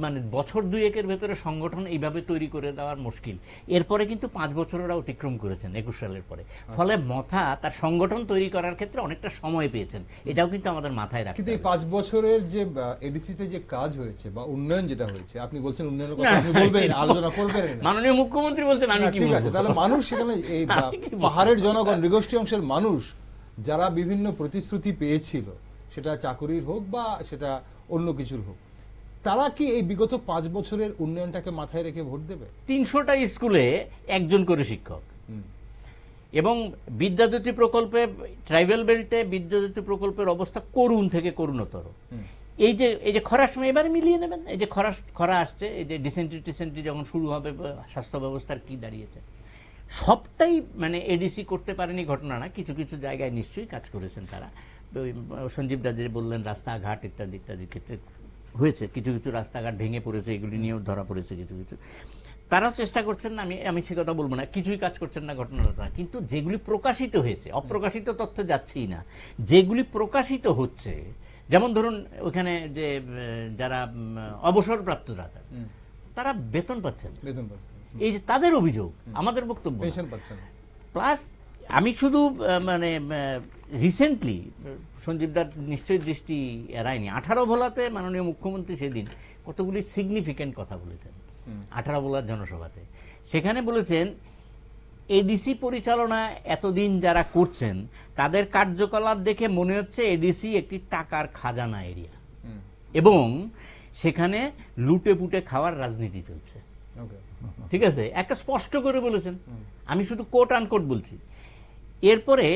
মানে বছর দুয়েকের ভেতরে সংগঠন এইভাবে তৈরি করে দেওয়ার মুশকিল। এরপরে কিন্তু 5 বছর ওরা অতিক্রম করেছেন 21 সালের পরে, ফলে মথা তার সংগঠন তৈরি করার ক্ষেত্রে অনেকটা সময় পেয়েছেন, এটাও কিন্তু আমাদের মাথায় রাখতে হবে। কিন্তু এই 5 বছরের যে এডিসিতে যে কাজ হয়েছে বা উন্নয়ন যেটা হয়েছে, আপনি বলছেন উন্নয়নের কথা, আপনি বলবেন আলোচনা করবেন না, মাননীয় মুখ্যমন্ত্রী বলছেন, আমি কি ঠিক আছে, তাহলে মানুষ সেখানে এই পাহাড়ের জনগণ, নৃগোষ্ঠী অংশের মানুষ যারা বিভিন্ন প্রতিশ্রুতি পেয়েছিল, সেটা চাকুরির হোক বা সেটা অন্য কিছুর হোক, তারা কি এই বিগত 5 বছরের উন্নয়নটাকে মাথায় রেখে ভোট দেবে? 300টা স্কুলে একজন করে শিক্ষক, এবং বিদ্যাজ্যোতি প্রকল্পে, ট্রাইবাল বেল্টে বিদ্যাজ্যোতি প্রকল্পের অবস্থা করুণ থেকে করুণতর। এই যে খরার সময় এবারে মিলিয়ে নেবেন, এই যে খরা আসছে, এই যে ডিসেন্ট্রি যখন শুরু হবে, স্বাস্থ্য ব্যবস্থার কি দাঁড়িয়েছে, সবটাই মানে এডিসি করতে পারেনি ঘটনা না, কিছু কিছু জায়গায় নিশ্চয়ই কাজ করেছেন তারা। সঞ্জীব দা যে বললেন রাস্তাঘাট ইত্যাদি ইত্যাদি ক্ষেত্রে হয়েছে, কিছু কিছু রাস্তাঘাট ভেঙে পড়েছে, এগুলি নিয়েও ধরা পড়েছে কিছু কিছু, তারাও চেষ্টা করছেন না, আমি সে কথা বলবো না, কিছুই কাজ করছেন না ঘটনাটা। কিন্তু যেগুলি প্রকাশিত হয়েছে, অপ্রকাশিত তথ্য যাচ্ছেই না, যেগুলি প্রকাশিত হচ্ছে, যেমন ধরুন ওখানে যে যারা অবসরপ্রাপ্ত তারা বেতন পাচ্ছেন, এই যে তাদের অভিযোগ, আমাদের বক্তব্য, প্লাস আমি শুধু মানে রিসেন্টলি সঞ্জীবদার নিশ্চয়ই দৃষ্টি এড়ায়নি, 18 ভোলাতে মাননীয় মুখ্যমন্ত্রী সেদিন কতগুলি সিগনিফিক্যান্ট কথা বলেছেন 18 ভোলার জনসভাতে। সেখানে বলেছেন এডিসি পরিচালনা এতদিন যারা করছেন তাদের কার্যকলাপ দেখে মনে হচ্ছে এডিসি একটি টাকার খাজানা এরিয়া, এবং সেখানে লুটে পুটে খাওয়ার রাজনীতি চলছে। ঠিক আছে, একটা স্পষ্ট করে বলেছেন, আমি শুধু কোট আনকোট বলছি। এরপরে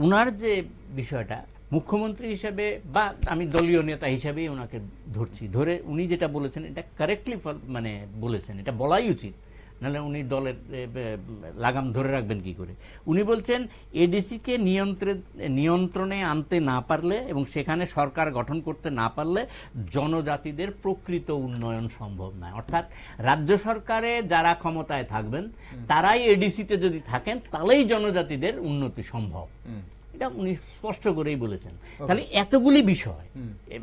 উনার যে বিষয়টা, মুখ্যমন্ত্রী হিসেবে বা আমি দলীয় নেতা হিসেবেই ওনাকে ধরছি, ধরে উনি যেটা বলেছেন এটা কারেক্টলি মানে বলেছেন, এটা বলাই উচিত, নাহলে উনি দলের লাগাম ধরে রাখবেন কি করে। উনি বলছেন এডিসিকে নিয়ন্ত্রণে আনতে না পারলে এবং সেখানে সরকার গঠন করতে না পারলে জনজাতিদের প্রকৃত উন্নয়ন সম্ভব নয়। অর্থাৎ রাজ্য সরকারে যারা ক্ষমতায় থাকবেন তারাই এডিসিতে যদি থাকেন তাহলেই জনজাতিদের উন্নতি সম্ভব, এটা উনি স্পষ্ট করেই বলেছেন। তাহলে এতগুলি বিষয়,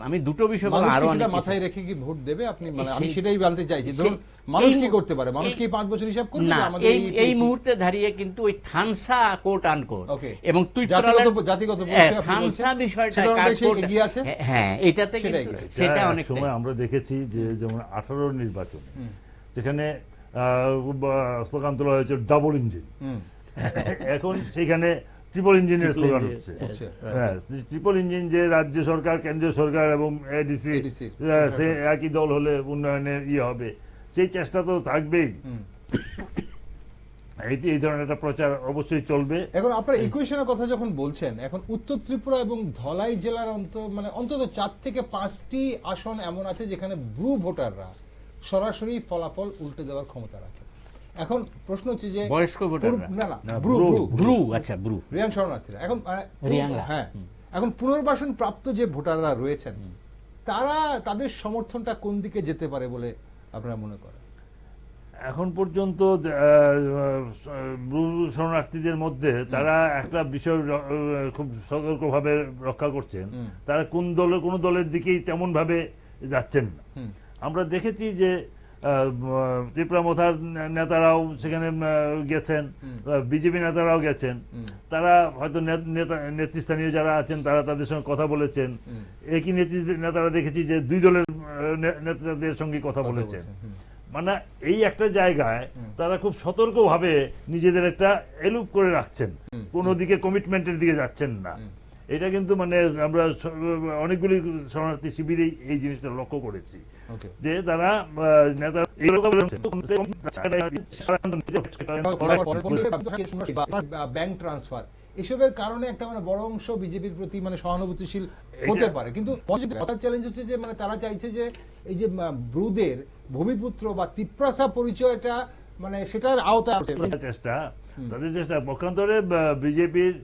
আমি দুটো বিষয় আরো মাথায় রেখে কি ভোট দেবে আপনি? মানে আমি সেটাই জানতে চাইছি, ধরুন মানুষ কি করতে পারে, মানুষ কি 5 বছর হিসাব করবে? আমাদের এই মুহূর্তে দাঁড়িয়ে কিন্তু ওই থানসা কোট আনকোট এবং তুই জাতিগত থানসা বিষয়টা এগিয়ে আছে, হ্যাঁ, এটাতে কিন্তু সেটা অনেক সময় আমরা দেখেছি যে যেমন 18 নির্বাচনে যেখানে স্লোগান তোলা হয়েছে ডাবল ইঞ্জিন, এখন সেখানে ট্রিপল ইঞ্জিনের স্লোগান হচ্ছে। হ্যাঁ, ট্রিপল ইঞ্জিন, যে রাজ্য সরকার, কেন্দ্রীয় সরকার এবং এডিসি সে একই দল হলে উন্নয়নের হবে, সেই চেষ্টা তো থাকবেই। এই ধরনের একটা প্রচার অবশ্যই চলবে। এখন আপনারা ইকুয়েশনের কথা যখন বলছেন, এখন উত্তর ত্রিপুরা এবং ধলাই জেলার অন্তত 4 থেকে 5টি আসন এমন আছে যেখানে ব্রু ভোটাররা সরাসরি ফলাফল উল্টে দেওয়ার ক্ষমতা রাখে। এখন প্রশ্ন হচ্ছে যে বয়স্ক ভোটাররা, না ব্রু, আচ্ছা ব্রু, রিয়াং শরণার্থীরা, এখন হ্যাঁ, এখন পুনর্বাসন প্রাপ্ত যে ভোটাররা রয়েছেন তারা, তাদের সমর্থনটা কোন দিকে যেতে পারে বলে আপনারা মনে করেন? এখন পর্যন্ত শরণার্থীদের মধ্যে তারা একটা বিষয় খুব সতর্কভাবে রক্ষা করছেন, তারা কোন দলের দিকেই তেমন ভাবে যাচ্ছেন না। আমরা দেখেছি যে তীব্রামথার নেতারাও সেখানে গেছেন, বিজেপি নেতারাও গেছেন, তারা হয়তো নেতৃস্থানীয় যারা আছেন তারা তাদের সঙ্গে কথা বলেছেন। একই নেতারা দেখেছি যে দুই দলের নেতাদের সঙ্গে কথা বলেছেন। মানে এই একটা জায়গায় তারা খুব সতর্কভাবে নিজেদের একটা এলুপ করে রাখছেন, কোনো দিকে কমিটমেন্টের দিকে যাচ্ছেন না। এটা কিন্তু মানে আমরা অনেকগুলি শরণার্থী শিবিরে এই জিনিসটা লক্ষ্য করেছি যে তারা নেতারা ব্যাংক ট্রান্সফার এসবের কারণে একটা মানে বড় অংশ বিজেপির প্রতি মানে সহানুভূতিশীল হতে পারে, কিন্তু চ্যালেঞ্জ হচ্ছে যে মানে তারা চাইছে যে এই যে ব্রুদের ভূমিপুত্র বা তিপ্রাসা পরিচয়টা মানে সেটার আওতায় চেষ্টা, তাদের চেষ্টা পক্ষান্তরে বিজেপির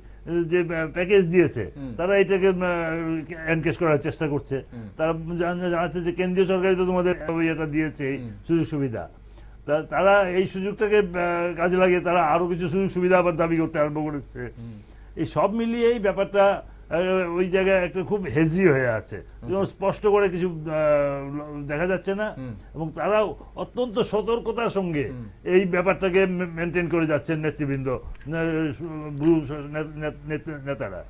যে প্যাকেজ দিয়েছে তারা এটাকে এনকেশ করার চেষ্টা করছে। তারা জানাচ্ছে যে কেন্দ্রীয় সরকারই তো তোমাদের এটা দিয়েছে সুযোগ সুবিধা, তারা এই সুযোগটাকে কাজে লাগিয়ে তারা আরো কিছু সুযোগ সুবিধা আবার দাবি করতে আরম্ভ করেছে। এই সব মিলিয়ে এই ব্যাপারটা ওই জায়গায় একটা খুব হেজি হয়ে আছে, স্পষ্ট করে কিছু দেখা যাচ্ছে না, এবং তারাও অত্যন্ত সতর্কতার সঙ্গে এই ব্যাপারটাকে মেনটেন করে যাচ্ছেন নেতৃবৃন্দ, নেতারা।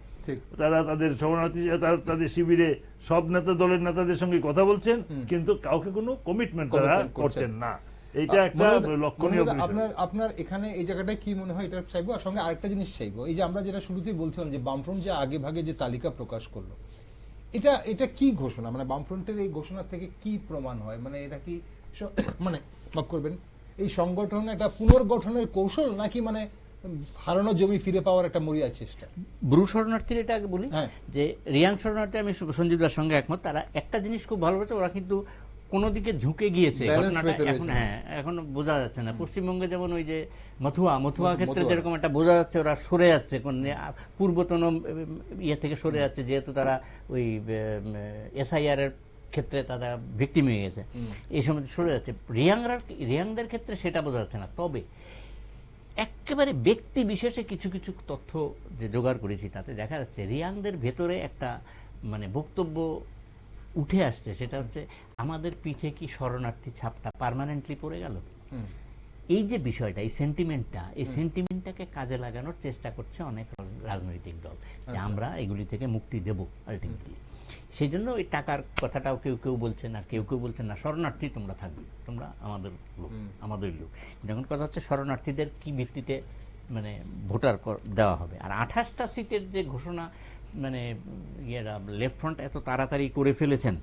তারা তাদের শরণার্থী তাদের শিবিরে সব দলের নেতাদের সঙ্গে কথা বলছেন, কিন্তু কাউকে কোনো কমিটমেন্ট তারা করছেন না। এইটা একটা লক্ষণীয় বিষয়। আপনার এখানে এই জায়গাটায় কি মনে হয় এটা চাইবো, আর সঙ্গে আরেকটা জিনিস চাইবো, এই যে আমরা যেটা শুরুতেই বলছিলাম যে বামফ্রন্ট যে আগে ভাগে যে তালিকা প্রকাশ করলো, এটা কি ঘোষণা, মানে বামফ্রন্টের এই ঘোষণা থেকে কি প্রমাণ হয়? মানে এটা কি মানে মাফ করবেন, এই সংগঠন একটা পুনর্গঠনের কৌশল, নাকি মানে হারানো জমি ফিরে পাওয়ার একটা মরিয়া চেষ্টা? ব্রু শরণার্থীর এটা আগে বলি যে রিয়াং শরণার্থী, আমি সঞ্জীবদার সঙ্গে একমত। তারা একটা জিনিস খুব ভালো করেছে, ওরা কিন্তু কোন দিকে ঝুঁকে গিয়েছে এখন, এখন বোঝা যাচ্ছে না। পশ্চিমবঙ্গে যেমন ওই যে মথুয়া ক্ষেত্রে যেরকম একটা বোঝা যাচ্ছে ওরা সরে যাচ্ছে, পূর্বতন ইয়ে থেকে সরে যাচ্ছে, যেহেতু তারা ওই এসআইআর এর ক্ষেত্রে তারা ভিকটিম হয়ে গেছে, এই সময় সরে যাচ্ছে। রিয়াংদের ক্ষেত্রে সেটা বোঝা যাচ্ছে না। তবে একেবারে ব্যক্তি বিশেষে কিছু কিছু তথ্য যে জোগাড় করেছি তাতে দেখা যাচ্ছে রিয়াংদের ভেতরে একটা মানে বক্তব্য উঠে আসছে, সেটা হচ্ছে আমাদের পিঠে কি শরণার্থী ছাপটা পার্মানেন্টলি পড়ে গেল। এই যে বিষয়টা, এই সেন্টিমেন্টটাকে কাজে লাগানোর চেষ্টা করছে অনেক রাজনৈতিক দল, যে আমরা এগুলি থেকে মুক্তি দেব আলটিমেটলি। সেই জন্য ওই টাকার কথাটাও কেউ কেউ বলছেন, আর কেউ কেউ বলছেন না শরণার্থী তোমরা থাকবে, তোমরা আমাদের লোক, আমাদের লোক। যখন কথা হচ্ছে শরণার্থীদের কি ভিত্তিতে মানে ভোটার দেওয়া হবে। আর 28টা সিটের যে ঘোষণা মানে লেফট ফ্রন্ট এত তাড়াতাড়ি করে ফেলেছেন,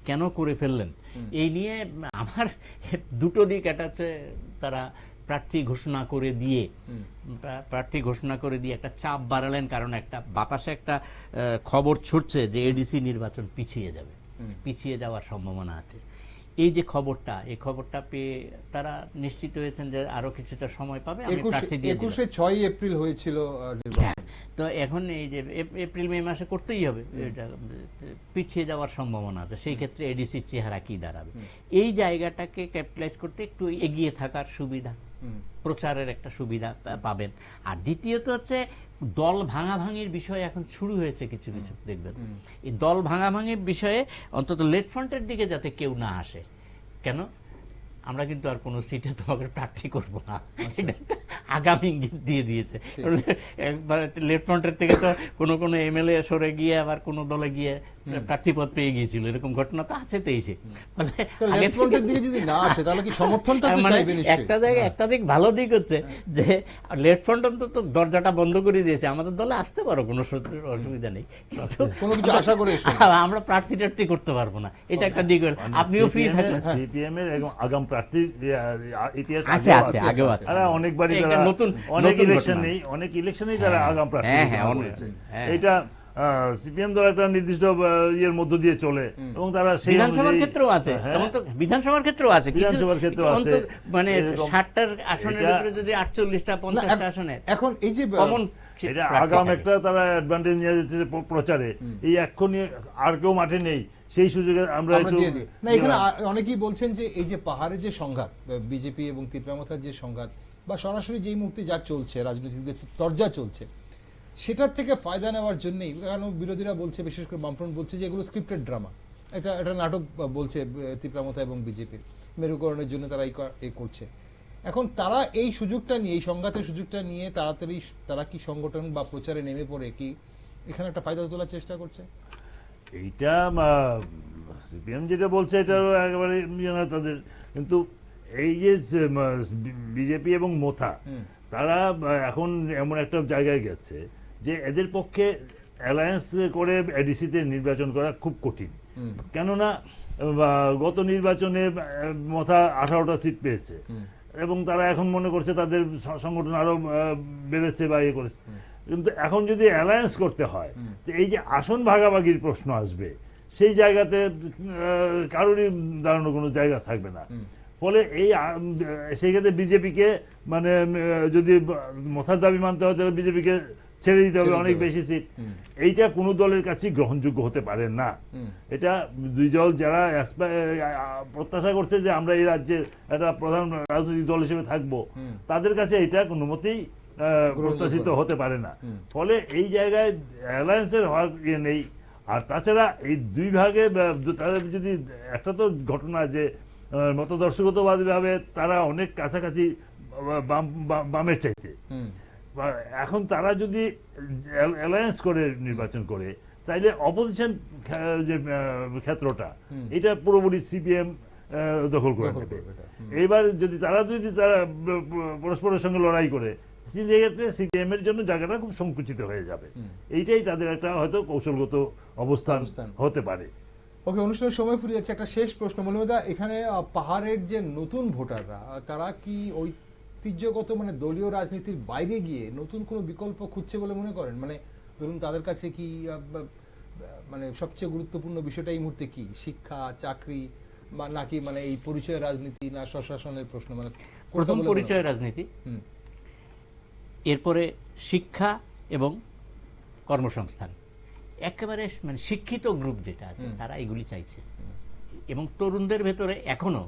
কেন করে ফেললেন এই নিয়ে আমার দুটো দিক। এটা হচ্ছে তারা প্রার্থী ঘোষণা করে দিয়ে একটা চাপ বাড়ালেন, কারণ একটা বাতাসে একটা খবর ছুটছে যে এডিসি নির্বাচন পিছিয়ে যাওয়ার সম্ভাবনা আছে। এই যে খবরটা, এই খবরটা পেয়ে তারা নিশ্চিত হয়েছেন যে আরো কিছুটা সময় পাবে। 6 এপ্রিল হয়েছিল নির্বাচন, তো এখন এই যে এপ্রিল মে মাসে করতেই হবে, এটা পিছিয়ে যাওয়ার সম্ভাবনা আছে। সেই ক্ষেত্রে এডিসির চেহারা কি দাঁড়াবে, এই জায়গাটাকে ক্যাপিটালাইজ করতে একটু এগিয়ে থাকার সুবিধা, প্রচারের একটা সুবিধা পাবেন। আর দ্বিতীয়ত হচ্ছে দল ভাঙাভাঙির বিষয় এখন শুরু হয়েছে কিছু কিছু, দেখবেন এই দল ভাঙাভাঙির বিষয়ে অন্তত লেফট ফ্রন্টের দিকে যাতে কেউ না আসে। কেন? আমরা কিন্তু আর কোন সিটে তোমাকে প্রার্থী করব না, এটা একটা আগামী ইঙ্গিত দিয়ে দিয়েছে। লেফট ফ্রন্টের থেকে তো কোনো এমএলএ সরে গিয়ে আবার কোন দলে গিয়ে প্রার্থী পদ পেয়ে গিয়েছিল, এরকম ঘটনা তো আছে। একটা জায়গায় একটা দিক ভালো দিক হচ্ছে যে লেফট ফ্রন্ট অন্তত দরজাটা বন্ধ করে দিয়েছে, আমাদের দলে আসতে পারো, কোনো অসুবিধা নেই, আমরা প্রার্থী টার্থী করতে পারবো না, এটা একটা দিক। আপনিও ফ্রি থাকবেন। সিপিএম এর আগাম প্রার্থীর ইতিহাস আগেও আছে, অনেকবারই অনেক ইলেকশনেই তারা আগাম প্রার্থী হয়েছে। এটা সিপিএম দল একটা নির্দিষ্ট ইয়ের মধ্য দিয়ে চলে, এবং তারা সেই বিধানসভার ক্ষেত্রেও আছে, বিধানসভার ক্ষেত্রেও আছে, মানে 60টার আসনের ভিতরে যদি 48টা 50টা আসনে এখন এই যে কমন এটা আগাম একটা তারা অ্যাডভান্টেজ নিয়ে যাচ্ছে প্রচারে। এই এক্ষুনি আর কেউ মাঠে নেই, সেই সুযোগে আমরা দিয়ে দিই না। এখানে অনেকেই বলছেন যে এই যে পাহাড়ের যে সংঘাত, বিজেপি এবং তীব্রামথার যে সংঘাত, বা সরাসরি যেই মুহূর্তে যা চলছে রাজনৈতিক তরজা চলছে, সেটার থেকে ফায়দা নেওয়ার জন্যই, কারণ বিরোধীরা বলছে, বিশেষ করে বামফ্রন্ট বলছে যে এগুলো স্ক্রিপ্টেড ড্রামা, এটা নাটক বলছে তীব্রামথা এবং বিজেপি মেরুকরণের জন্য তারা এই করছে। এখন তারা এই সুযোগটা নিয়ে, এই সংঘাতের সুযোগটা নিয়ে তাড়াতাড়ি তারা কি সংগঠন বা প্রচারে নেমে পড়ে কি এখানে একটা ফায়দা তোলার চেষ্টা করছে? এইটা সিপিএম যেটা বলছে এটা একেবারে তাদের, কিন্তু এই যে বিজেপি এবং মোথা তারা এখন এমন একটা জায়গায় গেছে যে এদের পক্ষে অ্যালায়েন্স করে এডিসিতে নির্বাচন করা খুব কঠিন। কেননা গত নির্বাচনে মোথা 18টা সিট পেয়েছে এবং তারা এখন মনে করছে তাদের সংগঠন আরো বেড়েছে বা ইয়ে করেছে, কিন্তু এখন যদি অ্যালায়েন্স করতে হয় তো এই যে আসন ভাগাভাগির প্রশ্ন আসবে, সেই জায়গাতে কারোরই দাঁড়ানোর কোনো জায়গা থাকবে না। ফলে সেই ক্ষেত্রে বিজেপিকে মানে যদি মোথার দাবি মানতে হয় তাহলে বিজেপিকে ছেড়ে দিতে হবে অনেক বেশি সিট। এইটা কোনো দলের কাছেই গ্রহণযোগ্য হতে পারে না। এটা দুই দল যারা প্রত্যাশা করছে যে আমরা এই রাজ্যের একটা প্রধান রাজনৈতিক দল হিসেবে থাকবো, তাদের কাছে এটা কোনো মতেই প্রত্যাশিত হতে পারে না। ফলে এই জায়গায় অ্যালায়েন্সের হওয়ার ইয়ে নেই। আর তাছাড়া এই দুই ভাগে তাদের যদি একটা তো ঘটনা যে মতদর্শগতবাদী ভাবে তারা অনেক কাছাকাছি বামের চাইতে, এখন তারা যদি অ্যালায়েন্স করে নির্বাচন করে তাইলে অপোজিশন যে ক্ষেত্রটা এটা পুরোপুরি সিপিএম দখল করে নেবে। এইবার যদি তারা পরস্পরের সঙ্গে লড়াই করে সেক্ষেত্রে সিপিএম এর জন্য জায়গাটা খুব সংকুচিত হয়ে যাবে। এইটাই তাদের একটা হয়তো কৌশলগত অবস্থান হতে পারে। ওকে, অনুষ্ঠানের সময় ফুরিয়ে যাচ্ছে। একটা শেষ প্রশ্ন, মনিমদা, এখানে পাহাড়ের যে নতুন ভোটাররা তারা কি ঐতিহ্যগত মানে দলীয় রাজনীতির বাইরে গিয়ে নতুন কোনো বিকল্প খুঁজছে বলে মনে করেন? মানে ধরুন তাদের কাছে কি মানে সবচেয়ে গুরুত্বপূর্ণ বিষয়টা এই মুহূর্তে কি, শিক্ষা, চাকরি, বা নাকি মানে এই পরিচয় রাজনীতি, না স্বশাসনের প্রশ্ন? মানে প্রথম পরিচয় রাজনীতি, এরপরে শিক্ষা এবং কর্মসংস্থান। একেবারে মানে শিক্ষিত গ্রুপ যেটা আছে তারা এগুলি চাইছে, এবং তরুণদের ভেতরে এখনো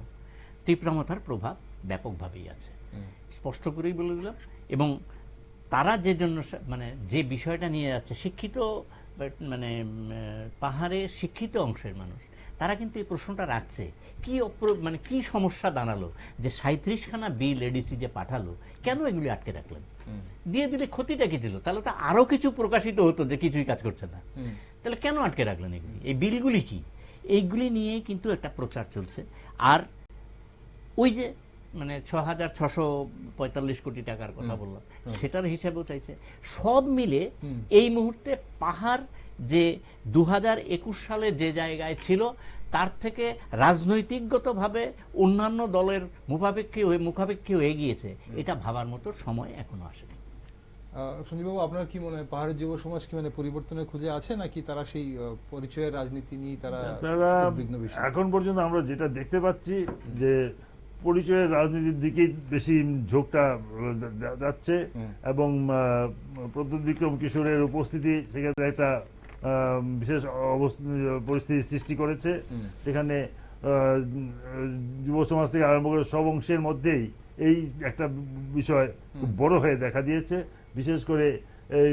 তীব্রামথার প্রভাব ব্যাপকভাবেই আছে, স্পষ্ট করেই বলে দিলাম। এবং তারা যে জন্য মানে যে বিষয়টা নিয়ে যাচ্ছে, শিক্ষিত মানে পাহাড়ে শিক্ষিত অংশের মানুষ তারা কিন্তু এই প্রশ্নটা রাখছে, কি মানে কি সমস্যা দাঁড়ালো যে 37খানা বিল এডিসি যে পাঠালো, কেন এগুলি আটকে রাখলেন? দিয়ে দিলে ক্ষতিটা কি ছিল? তাহলে তো আরো কিছু প্রকাশিত হতো যে কিছুই কাজ করছে না। তাহলে কেন আটকে রাখলেন এগুলি? এই বিলগুলি কি? এইগুলি নিয়েই কিন্তু একটা প্রচার চলছে। আর ওই যে মানে ৬,৬৪৫ কোটি টাকার কথা বললাম, সেটার হিসাবেও চাইছে। সব মিলে এই মুহূর্তে পাহাড় যে ২০২১ সালে যে জায়গায় ছিল তার থেকে রাজনৈতিকগতভাবে অন্যান্য দলের মুখাপেক্ষী হয়ে গিয়েছে, এটা ভাবার মতো সময় এখনো আসেনি। সঞ্জীববাবু, আপনার কি মনে হয় পাহাড়ের যুব সমাজ কি মানে পরিবর্তনের খুঁজে আছে, নাকি তারা সেই পরিচয়ের রাজনীতি নিয়ে তারা এখন পর্যন্ত আমরা যেটা দেখতে পাচ্ছি যে পরিচয়ের রাজনীতির দিকেই বেশি ঝোঁকটা যাচ্ছে, এবং প্রদ্যুৎ বিক্রম কিশোরের উপস্থিতি সেক্ষেত্রে একটা বিশেষ পরিস্থিতি সৃষ্টি করেছে, যেখানে যুব সমাজ থেকে আরম্ভ করে সব অংশের মধ্যেই এই একটা বিষয় খুব বড় হয়ে দেখা দিয়েছে। বিশেষ করে এই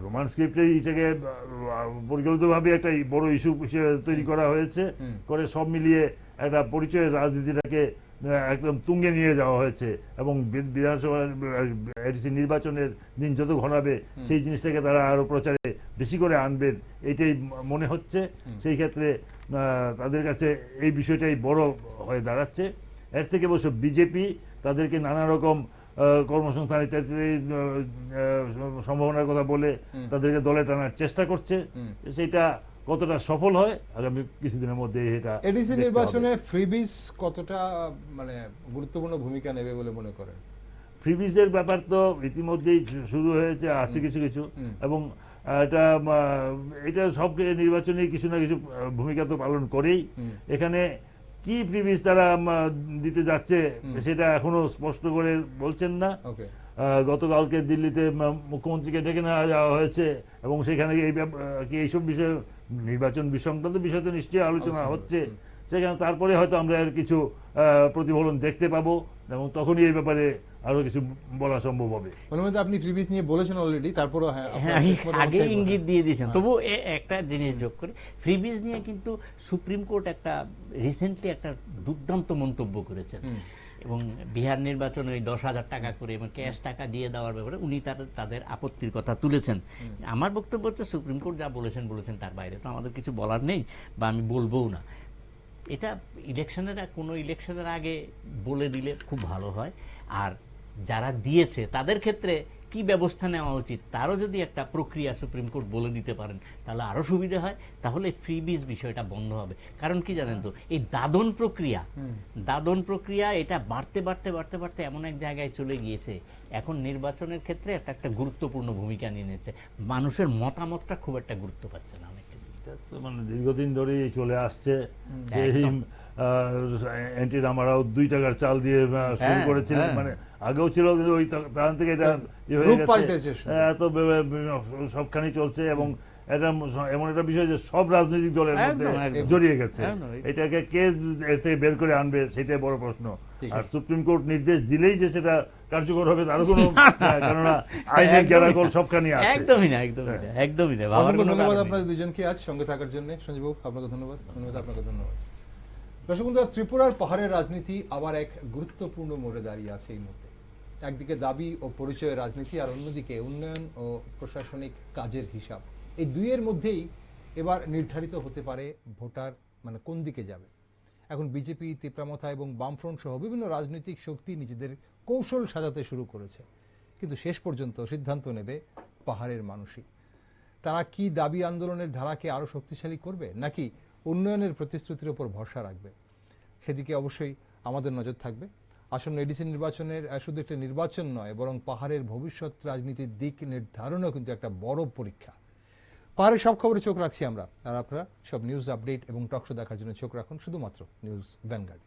রোমান স্ক্রিপ্টের এটাকে পরিকল্পিতভাবে একটা বড় ইস্যু তৈরি করা হয়েছে, করে সব মিলিয়ে একটা পরিচয়ের রাজনীতিটাকে একদম তুঙ্গে নিয়ে যাওয়া হয়েছে, এবং বিধানসভা এডিসি নির্বাচনের দিন যত ঘনাবে সেই জিনিসটাকে তারা আরো প্রচারে বেশি করে আনবেন এইটাই মনে হচ্ছে। সেই ক্ষেত্রে তাদের কাছে এই বিষয়টাই বড় হয়ে দাঁড়াচ্ছে। এর থেকে অবশ্য বিজেপি তাদেরকে নানা রকম কর্মসংস্থান ইত্যাদি সম্ভাবনার কথা বলে তাদেরকে দলে টানার চেষ্টা করছে। সেটা কতটা সফল হয় আগামী কিছুদিনের মধ্যে এটা এডিসি নির্বাচনে ফ্রিবিজ কতটা মানে গুরুত্বপূর্ণ ভূমিকা নেবে বলে মনে করেন? ফ্রিবিজের ব্যাপার তো ইতিমধ্যেই শুরু হয়েছে, আছে কিছু কিছু, এবং এটা সব নির্বাচনে কিছু না কিছু ভূমিকা তো পালন করেই। এখানে কি ফ্রিবিজ তারা দিতে যাচ্ছে সেটা এখনো স্পষ্ট করে বলছেন না। গতকালকে দিল্লিতে মুখ্যমন্ত্রীকে ডেকে নেওয়া যাওয়া হয়েছে, এবং সেখানে এইসব বিষয়ে নির্বাচন সংক্রান্ত বিষয় তো নিশ্চয়ই আলোচনা হচ্ছে। সেখানে তারপরে হয়তো আমরা এর কিছু প্রতিফলন দেখতে পাবো, এবং তখনই এই ব্যাপারে আরো কিছু বলা সম্ভব হবে। অনুমতি আপনি ফ্রিবিজ নিয়ে বলেছেন অলরেডি, তারপরও আগে ইঙ্গিত দিয়ে দিয়েছেন। তবু একটা জিনিস যোগ করি, ফ্রিবিজ নিয়ে কিন্তু সুপ্রিম কোর্ট একটা রিসেন্টলি একটা দুর্দান্ত মন্তব্য করেছেন এবং বিহার নির্বাচনে ওই 10,000 টাকা করে এবং ক্যাশ টাকা দিয়ে দেওয়ার ব্যাপারে উনি তাদের আপত্তির কথা তুলেছেন। আমার বক্তব্য হচ্ছে সুপ্রিম কোর্ট যা বলেছেন তার বাইরে তো আমাদের কিছু বলার নেই বা আমি বলবোও না। এটা কোনো ইলেকশনের আগে বলে দিলে খুব ভালো হয়। আর যারা দিয়েছে তাদের ক্ষেত্রে কি ব্যবস্থা নেওয়া উচিত তারও যদি একটা প্রক্রিয়া সুপ্রিম কোর্ট বলে দিতে পারেন তাহলে আরো সুবিধা হয়, তাহলে ফ্রিবিজ বিষয়টা বন্ধ হবে। কারণ কি জানেন তো, এই দাদন প্রক্রিয়া এটা বাড়তে বাড়তে বাড়তে বাড়তে এমন এক জায়গায় চলে গিয়েছে, এখন নির্বাচনের ক্ষেত্রে একটা গুরুত্বপূর্ণ ভূমিকা নিয়ে নিয়েছে, মানুষের মতামতটা খুব একটা গুরুত্ব পাচ্ছে না। মানে দীর্ঘদিন ধরেই চলে আসছে যে এনটি রামারাও 2 টাকার চাল দিয়ে শুরু করেছিলেন, মানে আগেও ছিল কিন্তু ওই তখন থেকে এটা হয়ে গেছে, এত সবখানি চলছে এবং এটা এমন একটা বিষয় যে সব রাজনৈতিক দলের মধ্যে জড়িয়ে গেছে। এটাকে কে এর থেকে বের করে আনবে সেটাই বড় প্রশ্ন। আর সুপ্রিম কোর্ট নির্দেশ দিলেই যে সেটা কার্যকর হবে তার কোনো, কেননা আইনের গ্যারাকল সবখানি আছে। একদমই না। ধন্যবাদ আপনাদের দুজনকে আজ সঙ্গে থাকার জন্য। সঞ্জীব বাবু আপনাকে ধন্যবাদ। আপনাকে ধন্যবাদ। দর্শক বন্ধুরা, ত্রিপুরার পাহাড়ের রাজনীতি আবার এক গুরুত্বপূর্ণ মোড়ে দাঁড়িয়ে আছে এই মুহূর্তে। একদিকে দাবি ও পরিচয়ের রাজনীতি, আর অন্যদিকে উন্নয়ন ও প্রশাসনিক কাজের হিসাব। এই দুইয়ের মধ্যেই এবার নির্ধারিত হতে পারে ভোটার মানে কোন দিকে যাবে। এখন বিজেপি, তিপ্রামথা এবং বামফ্রন্ট সহ বিভিন্ন রাজনৈতিক শক্তি নিজেদের কৌশল সাজাতে শুরু করেছে, কিন্তু শেষ পর্যন্ত সিদ্ধান্ত নেবে পাহাড়ের মানুষই। তারা কি দাবি আন্দোলনের ধারাকে আরো শক্তিশালী করবে, নাকি উন্নয়নের প্রতিশ্রুতির উপর ভরসা রাখবে, সেদিকে অবশ্যই আমাদের নজর থাকবে। আসন্ন এডিসি নির্বাচনের শুধু একটা নির্বাচন নয়, বরং পাহাড়ের ভবিষ্যৎ রাজনীতির দিক নির্ধারণও কিন্তু একটা বড় পরীক্ষা। পাহাড়ের সব খবরে চোখ রাখছি আমরা, আর আপনারা সব নিউজ আপডেট এবং টকশো দেখার জন্য চোখ রাখুন শুধুমাত্র নিউজ ভ্যানগার্ডে।